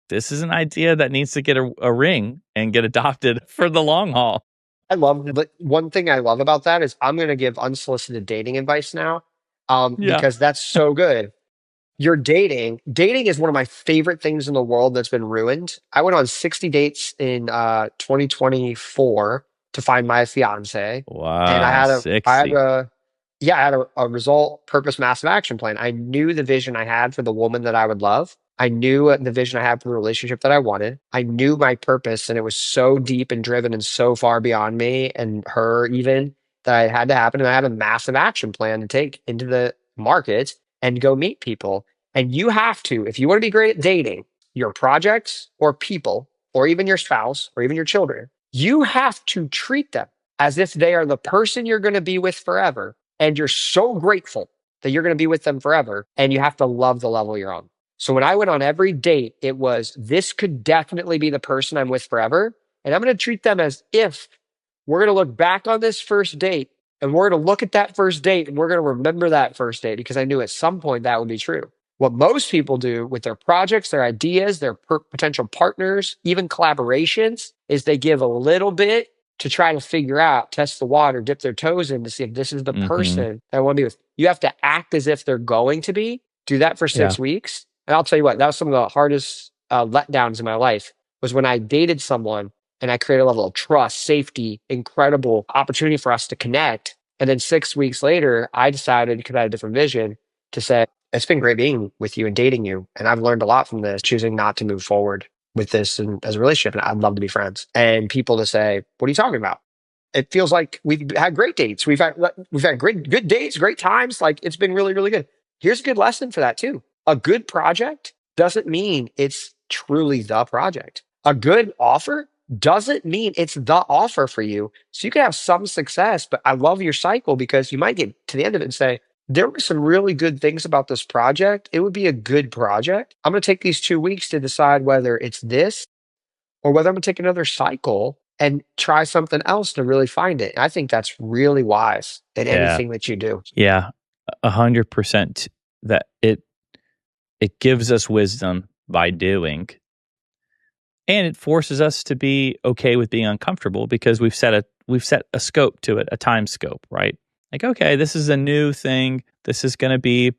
this is an idea that needs to get a ring and get adopted for the long haul. But one thing I love about that is I'm going to give unsolicited dating advice now, Yeah. because that's so good. You're dating is one of my favorite things in the world that's been ruined. I went on 60 dates in 2024 to find my fiance, and Wow, 60. I had a result purpose massive action plan. I knew the vision I had for the woman that I would love. I knew the vision I had for the relationship that I wanted. I knew my purpose, and it was so deep and driven and so far beyond me and her even, that it had to happen. And I had a massive action plan to take into the market and go meet people. And you have to, if you want to be great at dating your projects or people, or even your spouse or even your children, you have to treat them as if they are the person you're going to be with forever. And you're so grateful that you're going to be with them forever. And you have to love the level you're on. So when I went on every date, it was, this could definitely be the person I'm with forever. And I'm going to treat them as if we're going to look back on this first date, and we're going to look at that first date, and we're going to remember that first date, because I knew at some point that would be true. What most people do with their projects, their ideas, their potential partners, even collaborations, is they give a little bit to try to figure out, test the water, dip their toes in to see if this is the person that I want to be with. You have to act as if they're going to be. Do that for Yeah. 6 weeks. And I'll tell you what, that was some of the hardest letdowns in my life, was when I dated someone and I created a level of trust, safety, incredible opportunity for us to connect. And then 6 weeks later, I decided, because I had a different vision, to say, it's been great being with you and dating you. And I've learned a lot from this, choosing not to move forward with this and as a relationship. And I'd love to be friends. And people to say, what are you talking about? It feels like we've had great dates. We've had good dates, great times. Like, it's been really, really good. Here's a good lesson for that too. A good project doesn't mean it's truly the project. A good offer doesn't mean it's the offer for you. So you can have some success, but I love your cycle, because you might get to the end of it and say, there were some really good things about this project. It would be a good project. I'm going to take these 2 weeks to decide whether it's this, or whether I'm going to take another cycle and try something else to really find it. And I think that's really wise in Yeah. anything that you do. Yeah. 100% that it gives us wisdom by doing. And it forces us to be okay with being uncomfortable, because we've set a scope to it, a time scope, right? Like, okay, this is a new thing. This is going to be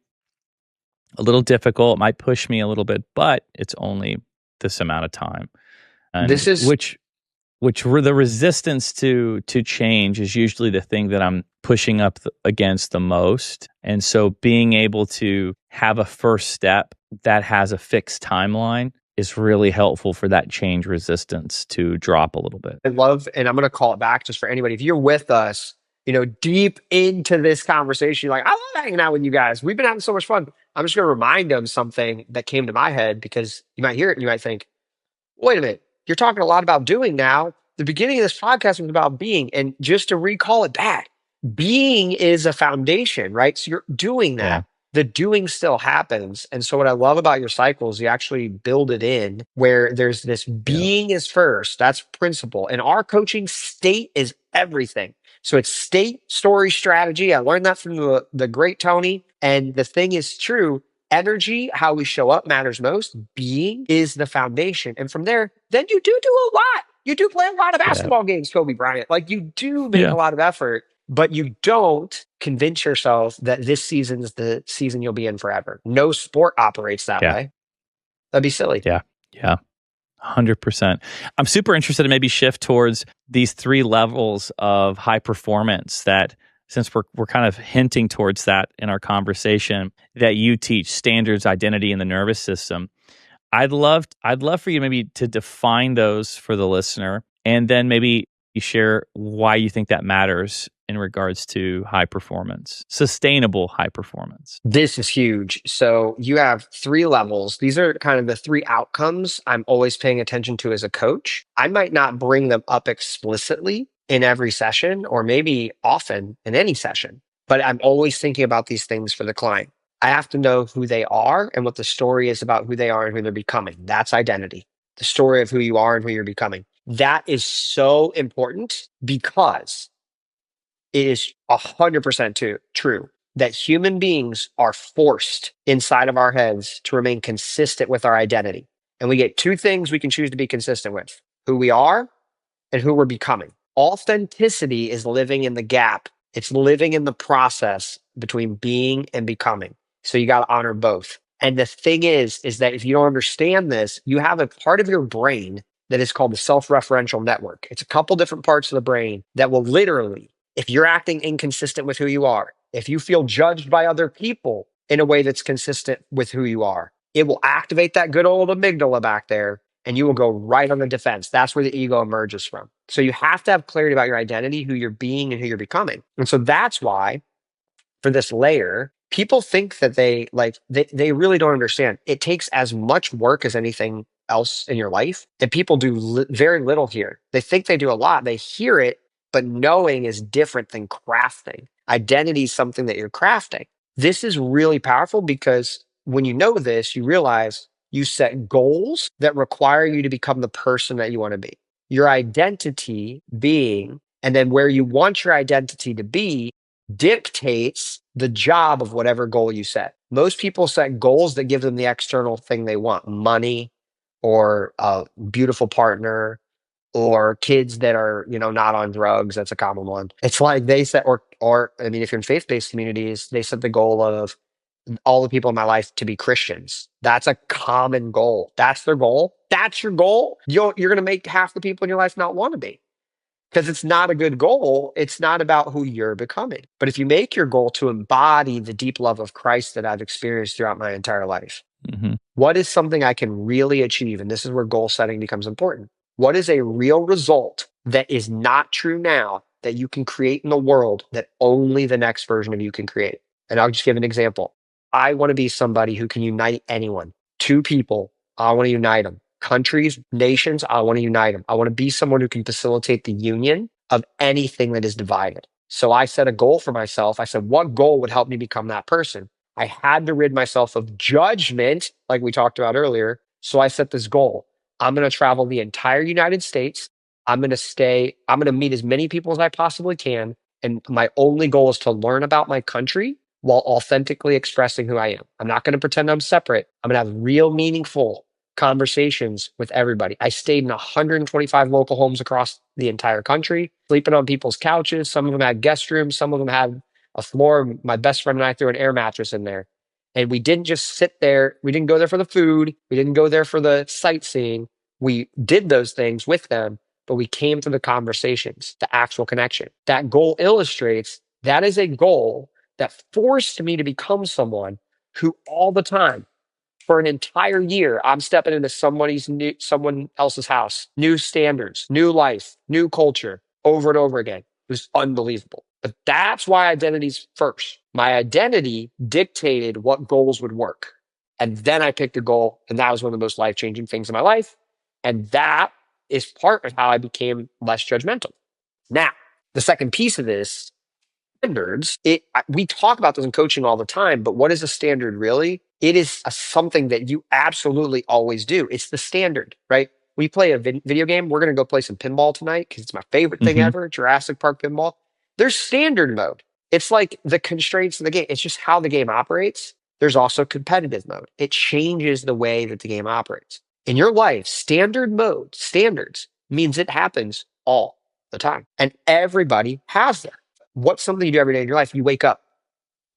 a little difficult. It might push me a little bit, but it's only this amount of time. And This is the resistance to change is usually the thing that I'm pushing up against the most. And so being able to have a first step that has a fixed timeline is really helpful for that change resistance to drop a little bit. I love, and I'm going to call it back just for anybody. If you're with us, deep into this conversation, you're like, I love hanging out with you guys. We've been having so much fun. I'm just going to remind them something that came to my head because you might hear it and you might think, wait a minute, you're talking a lot about doing now. The beginning of this podcast was about being. And just to recall it back, being is a foundation, right? So you're doing Yeah. that. The doing still happens. And so what I love about your cycles, you actually build it in where there's this Yeah. being is first. That's principle. And our coaching state is everything. So it's state, story, strategy. I learned that from the great Tony. And the thing is true. Energy, how we show up matters most. Being is the foundation. And from there, then you do a lot. You do play a lot of Yeah. basketball games, Kobe Bryant. Like you do make Yeah. a lot of effort, but you don't convince yourself that this season is the season you'll be in forever. No sport operates that Yeah. way. That'd be silly. Yeah. Yeah. 100%. I'm super interested to maybe shift towards these 3 levels of high performance that, since we're kind of hinting towards that in our conversation, that you teach: standards, identity, and the nervous system. I'd love for you maybe to define those for the listener, and then maybe you share why you think that matters in regards to high performance, sustainable high performance. This is huge. So you have 3 levels. These are kind of the 3 outcomes I'm always paying attention to as a coach. I might not bring them up explicitly in every session or maybe often in any session, but I'm always thinking about these things for the client. I have to know who they are and what the story is about who they are and who they're becoming. That's identity. The story of who you are and who you're becoming. That is so important because it is 100% true that human beings are forced inside of our heads to remain consistent with our identity. And we get 2 things we can choose to be consistent with: who we are and who we're becoming. Authenticity is living in the gap. It's living in the process between being and becoming. So you got to honor both. And the thing is that if you don't understand this, you have a part of your brain that is called the self-referential network. It's a couple different parts of the brain that will literally, if you're acting inconsistent with who you are, if you feel judged by other people in a way that's consistent with who you are, it will activate that good old amygdala back there and you will go right on the defense. That's where the ego emerges from. So you have to have clarity about your identity, who you're being and who you're becoming. And so that's why for this layer, people think that they really don't understand. It takes as much work as anything else in your life, and people do very little here. They think they do a lot. They hear it, but knowing is different than crafting. Identity is something that you're crafting. This is really powerful because when you know this, you realize you set goals that require you to become the person that you want to be. Your identity being, and then where you want your identity to be dictates the job of whatever goal you set. Most people set goals that give them the external thing they want: money or a beautiful partner or kids that are, not on drugs. That's a common one. It's like they set, or I mean, if you're in faith-based communities, they set the goal of all the people in my life to be Christians. That's a common goal. That's their goal. That's your goal. You're going to make half the people in your life not want to be, because it's not a good goal. It's not about who you're becoming. But if you make your goal to embody the deep love of Christ that I've experienced throughout my entire life, Mm-hmm. what is something I can really achieve? And this is where goal setting becomes important. What is a real result that is not true now that you can create in the world that only the next version of you can create? And I'll just give an example. I want to be somebody who can unite anyone. 2 people, I want to unite them. Countries, nations, I want to unite them. I want to be someone who can facilitate the union of anything that is divided. So I set a goal for myself. I said, what goal would help me become that person? I had to rid myself of judgment, like we talked about earlier. So I set this goal. I'm going to travel the entire United States. I'm going to meet as many people as I possibly can. And my only goal is to learn about my country while authentically expressing who I am. I'm not going to pretend I'm separate. I'm going to have real, meaningful conversations with everybody. I stayed in 125 local homes across the entire country, sleeping on people's couches. Some of them had guest rooms. Some of them had a floor. My best friend and I threw an air mattress in there. And we didn't just sit there. We didn't go there for the food. We didn't go there for the sightseeing. We did those things with them, but we came to the conversations, the actual connection. That goal illustrates that is a goal that forced me to become someone who all the time For an entire year, I'm stepping into someone else's house, new standards, new life, new culture over and over again. It was unbelievable. But that's why identity's first. My identity dictated what goals would work. And then I picked a goal, and that was one of the most life-changing things in my life. And that is part of how I became less judgmental. Now, the second piece of this, standards, we talk about this in coaching all the time, but what is a standard really? It is something that you absolutely always do. It's the standard, right? We play a video game. We're going to go play some pinball tonight because it's my favorite thing Mm-hmm. ever, Jurassic Park pinball. There's standard mode. It's like the constraints of the game. It's just how the game operates. There's also competitive mode. It changes the way that the game operates. In your life, standard mode, standards means it happens all the time. And everybody has them. What's something you do every day in your life? You wake up,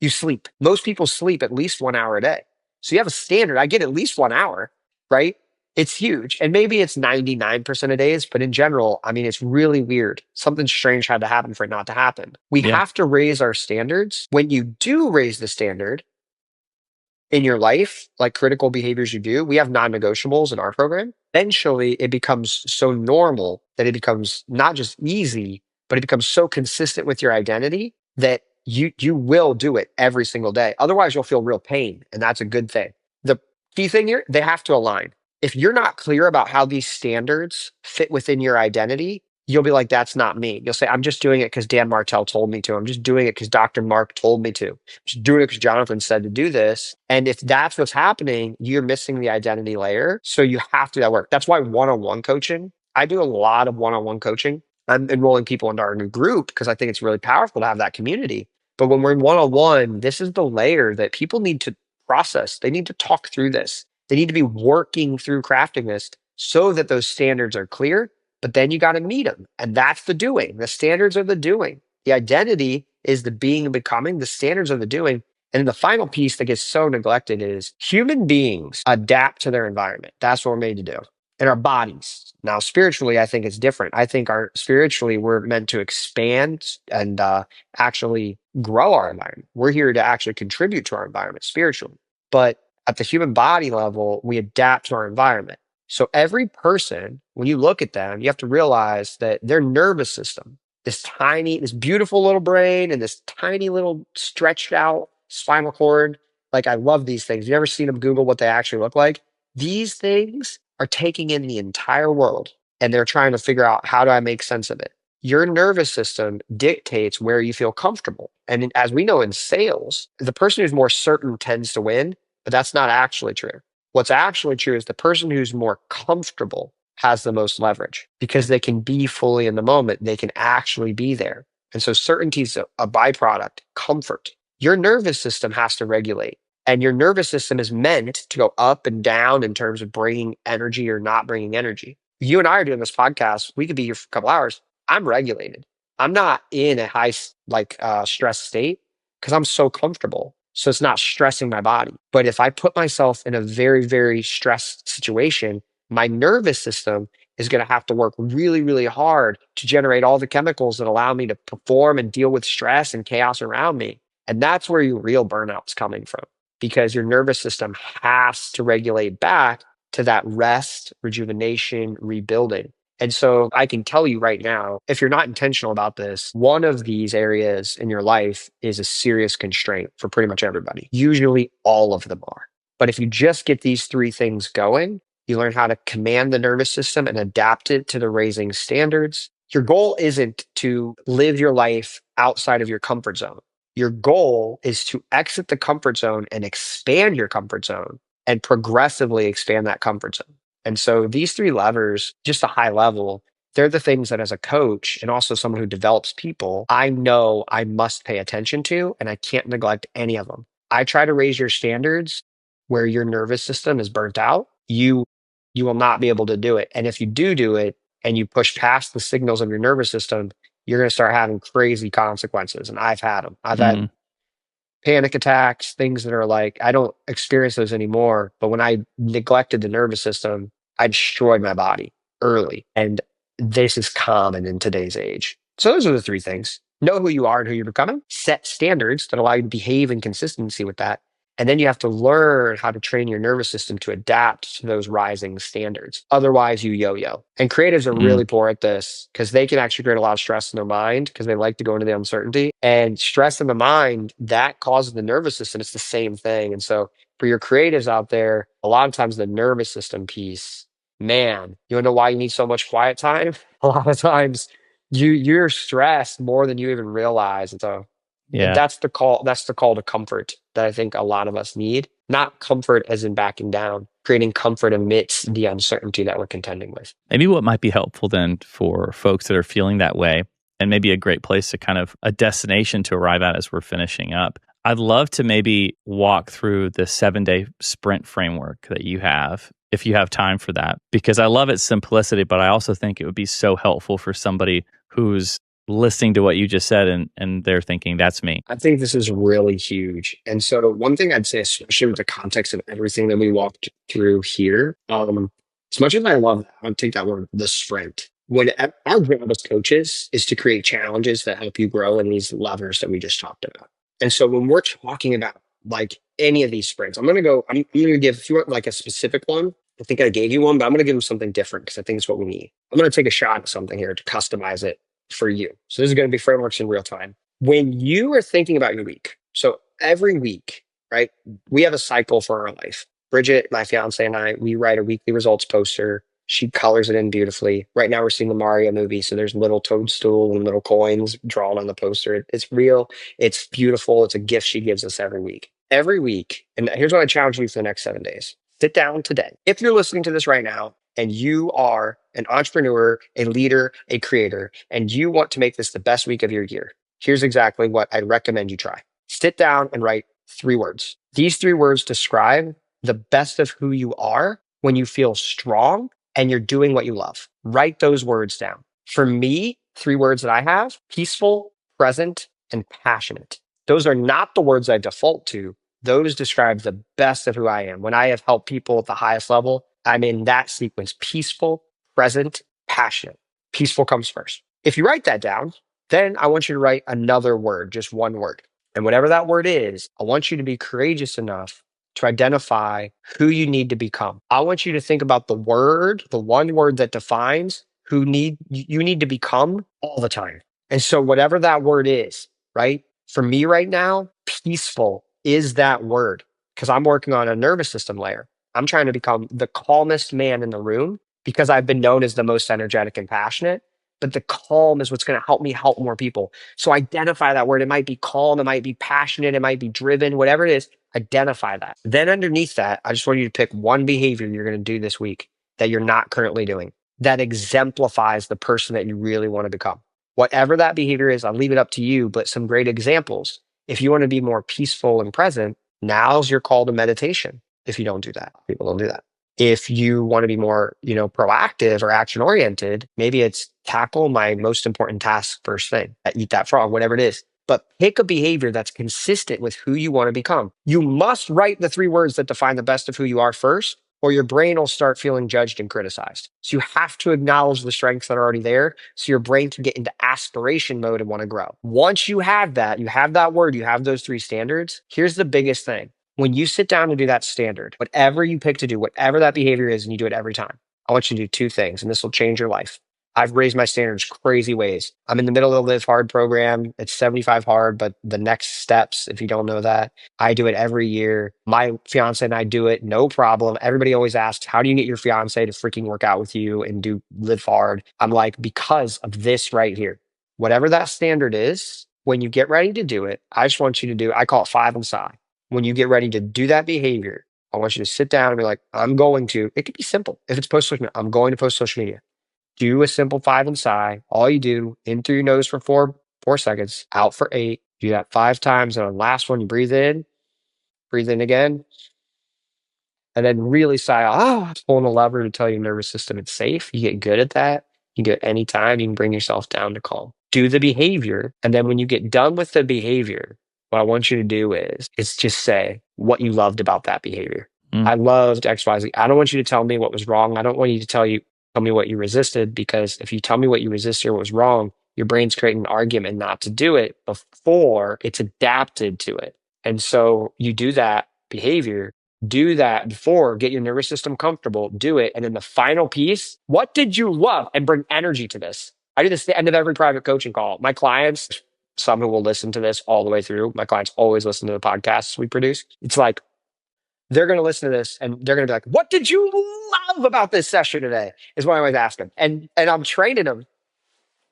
you sleep. Most people sleep at least 1 hour a day. So you have a standard. I get at least 1 hour, right? It's huge. And maybe it's 99% of days, but in general, I mean, it's really weird. Something strange had to happen for it not to happen. We Yeah. have to raise our standards. When you do raise the standard in your life, like critical behaviors you do, we have non-negotiables in our program. Eventually, it becomes so normal that it becomes not just easy, but it becomes so consistent with your identity that you will do it every single day. Otherwise, you'll feel real pain, and that's a good thing. The key thing here, they have to align. If you're not clear about how these standards fit within your identity, you'll be like, that's not me. You'll say, I'm just doing it because Dan Martell told me to. I'm just doing it because Dr. Mark told me to. I'm just doing it because Jonathan said to do this. And if that's what's happening, you're missing the identity layer. So you have to do that work. That's why one-on-one coaching, I do a lot of one-on-one coaching. I'm enrolling people into our new group because I think it's really powerful to have that community. But when we're in one-on-one, this is the layer that people need to process. They need to talk through this. They need to be working through crafting this so that those standards are clear. But then you got to meet them. And that's the doing. The standards are the doing. The identity is the being and becoming. The standards are the doing. And then the final piece that gets so neglected is human beings adapt to their environment. That's what we're made to do. And our bodies. Now, spiritually, I think it's different. I think spiritually, we're meant to expand and actually grow our environment. We're here to actually contribute to our environment spiritually. But at the human body level, we adapt to our environment. So every person, when you look at them, you have to realize that their nervous system, this beautiful little brain and this tiny little stretched out spinal cord, like I love these things. You ever seen them Google what they actually look like? These things are taking in the entire world and they're trying to figure out, how do I make sense of it? Your nervous system dictates where you feel comfortable. And as we know in sales, the person who's more certain tends to win, but that's not actually true. What's actually true is the person who's more comfortable has the most leverage because they can be fully in the moment. They can actually be there. And so certainty is a byproduct, comfort. Your nervous system has to regulate. And your nervous system is meant to go up and down in terms of bringing energy or not bringing energy. You and I are doing this podcast. We could be here for a couple hours. I'm regulated. I'm not in a high stress state because I'm so comfortable. So it's not stressing my body. But if I put myself in a very, very stressed situation, my nervous system is going to have to work really, really hard to generate all the chemicals that allow me to perform and deal with stress and chaos around me. And that's where your real burnout's coming from, because your nervous system has to regulate back to that rest, rejuvenation, rebuilding. And so I can tell you right now, if you're not intentional about this, one of these areas in your life is a serious constraint for pretty much everybody. Usually all of them are. But if you just get these three things going, you learn how to command the nervous system and adapt it to the raising standards. Your goal isn't to live your life outside of your comfort zone. Your goal is to exit the comfort zone and expand your comfort zone and progressively expand that comfort zone. And so these three levers, just a high level, they're the things that as a coach and also someone who develops people, I know I must pay attention to, and I can't neglect any of them. I try to raise your standards where your nervous system is burnt out. You will not be able to do it. And if you do it and you push past the signals of your nervous system, you're going to start having crazy consequences. And I've had them. I've had panic attacks, things that are like, I don't experience those anymore. But when I neglected the nervous system, I destroyed my body early. And this is common in today's age. So those are the three things. Know who you are and who you're becoming. Set standards that allow you to behave in consistency with that. And then you have to learn how to train your nervous system to adapt to those rising standards. Otherwise, you yo-yo. And creatives are Mm, really poor at this because they can actually create a lot of stress in their mind because they like to go into the uncertainty. And stress in the mind, that causes the nervous system. It's the same thing. And so for your creatives out there, a lot of times the nervous system piece, man, you wanna know why you need so much quiet time? A lot of times you're stressed more than you even realize. And so yeah. that's the call to comfort that I think a lot of us need. Not comfort as in backing down, creating comfort amidst the uncertainty that we're contending with. Maybe what might be helpful then for folks that are feeling that way, and maybe a great place to kind of a destination to arrive at as we're finishing up. I'd love to maybe walk through the 7-day sprint framework that you have, if you have time for that, because I love its simplicity, but I also think it would be so helpful for somebody who's listening to what you just said and they're thinking, that's me. I think this is really huge. And so one thing I'd say, especially with the context of everything that we walked through here, as much as I love that, I'll take that word, the sprint. When our job as coaches is to create challenges that help you grow in these levers that we just talked about. And so when we're talking about like any of these sprints, I'm gonna give, if you want like a specific one, I think I gave you one, but I'm gonna give them something different because I think it's what we need. I'm gonna take a shot at something here to customize it for you. So this is gonna be frameworks in real time when you are thinking about your week. So every week, right, we have a cycle for our life. Bridget, my fiance, and I, we write a weekly results poster. She colors it in beautifully. Right now, we're seeing the Mario movie. So there's little toadstool and little coins drawn on the poster. It's real. It's beautiful. It's a gift she gives us every week. Every week. And here's what I challenge you for the next 7 days. Sit down today. If you're listening to this right now and you are an entrepreneur, a leader, a creator, and you want to make this the best week of your year, here's exactly what I recommend you try. Sit down and write 3 words. These 3 words describe the best of who you are when you feel strong and you're doing what you love. Write those words down. For me, 3 words that I have: peaceful, present, and passionate. Those are not the words I default to. Those describe the best of who I am. When I have helped people at the highest level, I'm in that sequence: peaceful, present, passionate. Peaceful comes first. If you write that down, then I want you to write another word, just one word. And whatever that word is, I want you to be courageous enough to identify who you need to become. I want you to think about the word, the one word that defines you need to become all the time. And so whatever that word is, right? For me right now, peaceful is that word because I'm working on a nervous system layer. I'm trying to become the calmest man in the room because I've been known as the most energetic and passionate. But the calm is what's going to help me help more people. So identify that word. It might be calm, it might be passionate, it might be driven, whatever it is, identify that. Then underneath that, I just want you to pick one behavior you're going to do this week that you're not currently doing that exemplifies the person that you really want to become. Whatever that behavior is, I'll leave it up to you, but some great examples. If you want to be more peaceful and present, now's your call to meditation. If you don't do that, people don't do that. If you want to be more, proactive or action oriented, maybe it's tackle my most important task first thing, eat that frog, whatever it is. But pick a behavior that's consistent with who you want to become. You must write the 3 words that define the best of who you are first, or your brain will start feeling judged and criticized. So you have to acknowledge the strengths that are already there so your brain can get into aspiration mode and want to grow. Once you have that word, you have those 3 standards. Here's the biggest thing. When you sit down to do that standard, whatever you pick to do, whatever that behavior is, and you do it every time, I want you to do 2 things, and this will change your life. I've raised my standards crazy ways. I'm in the middle of the Live Hard program. It's 75 hard, but the next steps, if you don't know that, I do it every year. My fiance and I do it, no problem. Everybody always asks, how do you get your fiance to freaking work out with you and do Live Hard? I'm like, because of this right here. Whatever that standard is, when you get ready to do it, I just want you to do, I call it 5 and sigh. When you get ready to do that behavior, I want you to sit down and be like, it could be simple. If it's post social media, I'm going to post social media. Do a simple 5 and sigh. All you do, in through your nose for 4 seconds, out for 8. Do that 5 times. And on the last one, you breathe in again, and then really sigh. Pulling a lever to tell your nervous system it's safe. You get good at that. You get anytime you can bring yourself down to calm. Do the behavior. And then when you get done with the behavior, what I want you to do is just say what you loved about that behavior. Mm, I loved XYZ. I don't want you to tell me what was wrong. I don't want you to tell me what you resisted, because if you tell me what you resisted or was wrong, your brain's creating an argument not to do it before it's adapted to it. And so you do that. behavior, do that before, get your nervous system comfortable, do it. And then the final piece, what did you love? And bring energy to this. I do this at the end of every private coaching call. My clients, some who will listen to this all the way through, my clients always listen to the podcasts we produce. It's like, they're going to listen to this and they're going to be like, what did you love about this session today? Is what I always ask them. And I'm training them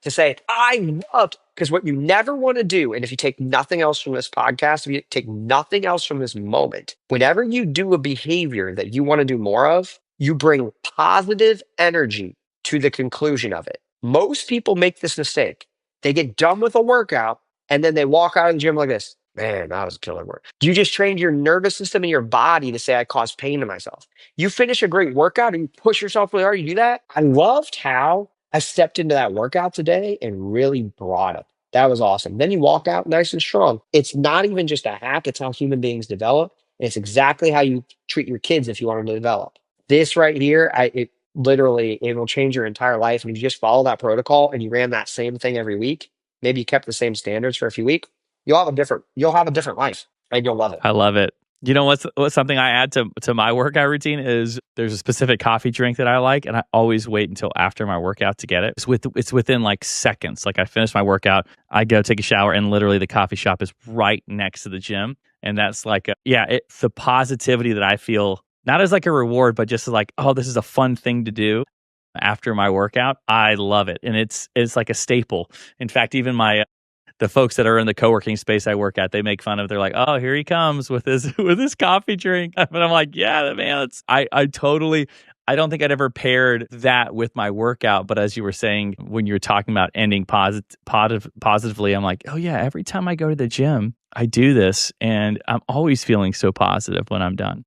to say, I loved, because what you never want to do, and if you take nothing else from this podcast, if you take nothing else from this moment, whenever you do a behavior that you want to do more of, you bring positive energy to the conclusion of it. Most people make this mistake. They get done with a workout and then they walk out of the gym like this. Man, that was a killer work. You just trained your nervous system and your body to say, I caused pain to myself. You finish a great workout and you push yourself really hard, you do that. I loved how I stepped into that workout today and really brought it. That was awesome. Then you walk out nice and strong. It's not even just a hack. It's how human beings develop. And it's exactly how you treat your kids if you want them to develop. This right here, it literally, it will change your entire life. And if you just follow that protocol and you ran that same thing every week, maybe you kept the same standards for a few weeks, you'll have a different life and you'll love it. I love it. You know what's something I add to my workout routine is there's a specific coffee drink that I like, and I always wait until after my workout to get it. It's within like seconds. Like I finish my workout, I go take a shower, and literally the coffee shop is right next to the gym, and that's like it's the positivity that I feel, not as like a reward, but just like, oh, this is a fun thing to do after my workout. I love it, and it's like a staple. In fact, even the folks that are in the co-working space I work at, they make fun of. They're like, "Oh, here he comes with his coffee drink." But I'm like, "Yeah, man, I totally. I don't think I'd ever paired that with my workout. But as you were saying, when you were talking about ending positively, I'm like, oh yeah, every time I go to the gym, I do this, and I'm always feeling so positive when I'm done.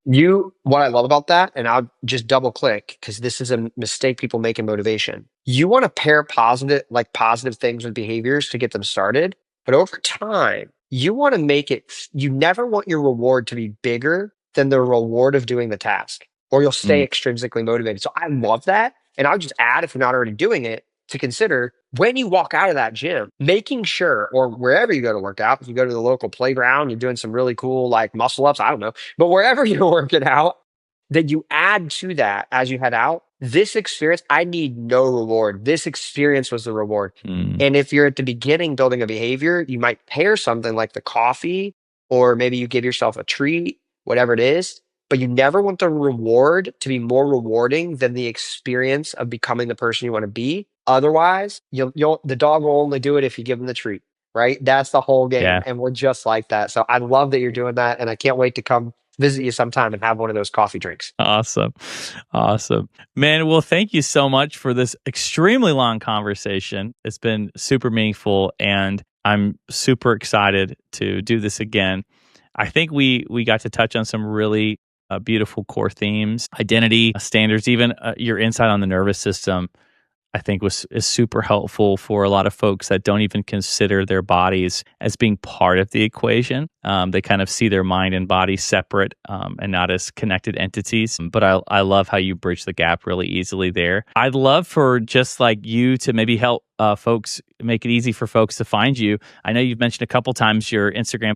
What I love about that, and I'll just double click because this is a mistake people make in motivation. You want to pair positive things with behaviors to get them started. But over time, you want to you never want your reward to be bigger than the reward of doing the task, or you'll stay extrinsically motivated. So I love that. And I'll just add, if you're not already doing it, to consider when you walk out of that gym, making sure, or wherever you go to work out, if you go to the local playground, you're doing some really cool like muscle ups, I don't know, but wherever you're working out, that you add to that as you head out. This experience, I need no reward. This experience was the reward. And if you're at the beginning building a behavior, you might pair something like the coffee, or maybe you give yourself a treat, whatever it is. But you never want the reward to be more rewarding than the experience of becoming the person you want to be. Otherwise, the dog will only do it if you give him the treat, right? That's the whole game. Yeah. And we're just like that. So I love that you're doing that. And I can't wait to come visit you sometime and have one of those coffee drinks. Awesome. Man, well, thank you so much for this extremely long conversation. It's been super meaningful, and I'm super excited to do this again. I think we got to touch on some really beautiful core themes, identity, standards, even your insight on the nervous system. I think is super helpful for a lot of folks that don't even consider their bodies as being part of the equation. They kind of see their mind and body separate and not as connected entities. But I love how you bridge the gap really easily there. I'd love for just like you to maybe help folks, make it easy for folks to find you. I know you've mentioned a couple times your Instagram,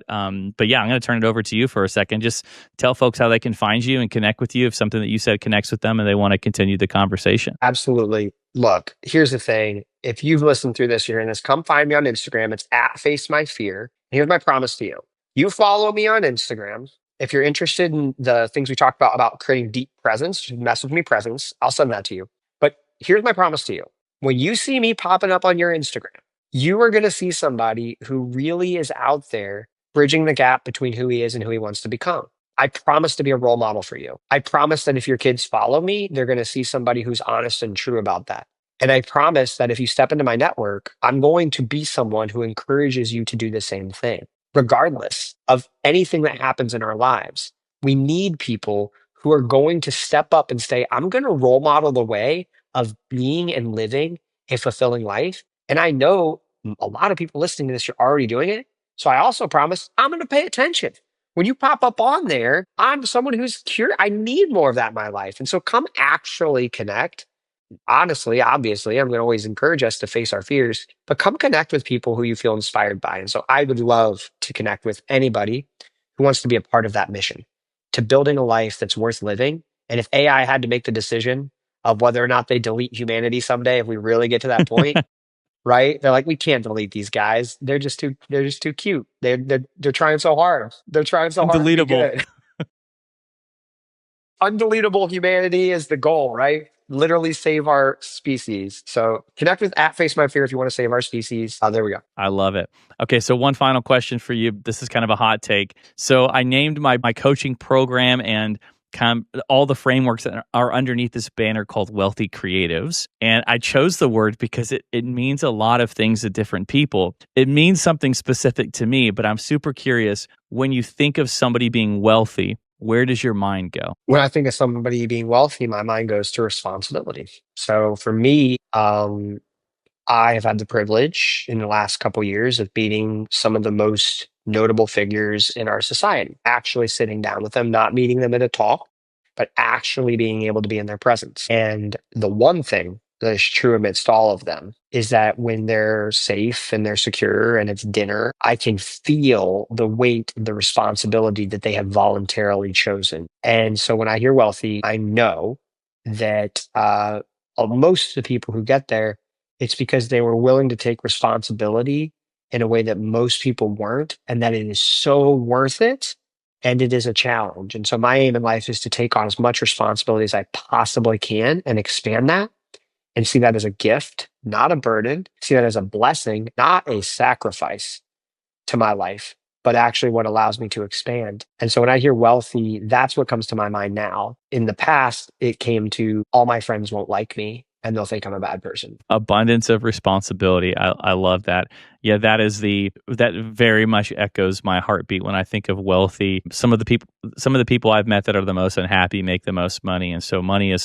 but yeah, I'm going to turn it over to you for a second. Just tell folks how they can find you and connect with you if something that you said connects with them and they want to continue the conversation. Absolutely. Look, here's the thing. If you've listened through this, you're hearing this, come find me on Instagram. It's at Face My Fear. And here's my promise to you. You follow me on Instagram. If you're interested in the things we talked about creating deep presence, message me presence, I'll send that to you. But here's my promise to you. When you see me popping up on your Instagram, you are going to see somebody who really is out there bridging the gap between who he is and who he wants to become. I promise to be a role model for you. I promise that if your kids follow me, they're going to see somebody who's honest and true about that. And I promise that if you step into my network, I'm going to be someone who encourages you to do the same thing, regardless of anything that happens in our lives. We need people who are going to step up and say, I'm going to role model the way of being and living a fulfilling life. And I know a lot of people listening to this, you're already doing it. So I also promise I'm going to pay attention. When you pop up on there, I'm someone who's curious. I need more of that in my life. And so come actually connect. Honestly, obviously, I'm going to always encourage us to face our fears, but come connect with people who you feel inspired by. And so I would love to connect with anybody who wants to be a part of that mission. to building a life that's worth living. And if AI had to make the decision of whether or not they delete humanity someday, if we really get to that point, right? They're like, we can't delete these guys. They're just too cute. They're trying so hard. They're trying so hard to be Undeletable. good. Undeletable humanity is the goal, right? Literally save our species. So connect with at Face My Fear if you want to save our species. There we go. I love it. Okay, so one final question for you. This is kind of a hot take. So I named my coaching program and kind of all the frameworks that are underneath this banner called Wealthy Creatives. And I chose the word because it means a lot of things to different people. It means something specific to me, but I'm super curious, when you think of somebody being wealthy, where does your mind go? When I think of somebody being wealthy, my mind goes to responsibility. So for me, I have had the privilege in the last couple years of meeting some of the most notable figures in our society, actually sitting down with them, not meeting them at a talk, but actually being able to be in their presence. And the one thing that is true amidst all of them is that when they're safe and they're secure and it's dinner, I can feel the weight, the responsibility that they have voluntarily chosen. And so when I hear wealthy, I know that most of the people who get there, it's because they were willing to take responsibility in a way that most people weren't, and that it is so worth it. And it is a challenge. And so my aim in life is to take on as much responsibility as I possibly can and expand that and see that as a gift, not a burden, see that as a blessing, not a sacrifice to my life, but actually what allows me to expand. And so when I hear wealthy, that's what comes to my mind now. In the past, it came to all my friends won't like me and they'll think I'm a bad person. Abundance of responsibility. I love that. Yeah, that very much echoes my heartbeat when I think of wealthy. Some of the people I've met that are the most unhappy make the most money. And so money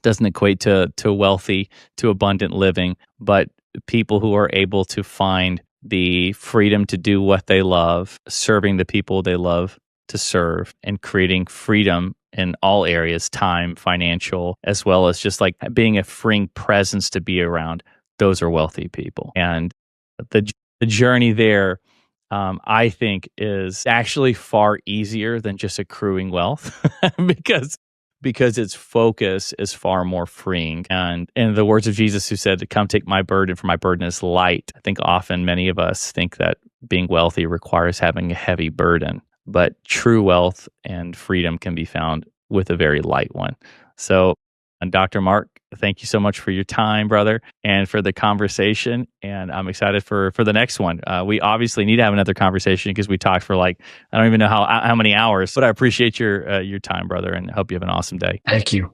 doesn't equate to wealthy, to abundant living, but people who are able to find the freedom to do what they love, serving the people they love to serve, and creating freedom in all areas, time, financial, as well as just like being a freeing presence to be around. Those are wealthy people. And the journey there, I think, is actually far easier than just accruing wealth because its focus is far more freeing. And in the words of Jesus, who said, "Come take my burden, for my burden is light." I think often many of us think that being wealthy requires having a heavy burden, but true wealth and freedom can be found with a very light one. So, and Dr. Mark, thank you so much for your time, brother, and for the conversation. And I'm excited for the next one. We obviously need to have another conversation because we talked for I don't even know how many hours. But I appreciate your time, brother, and hope you have an awesome day. Thank you.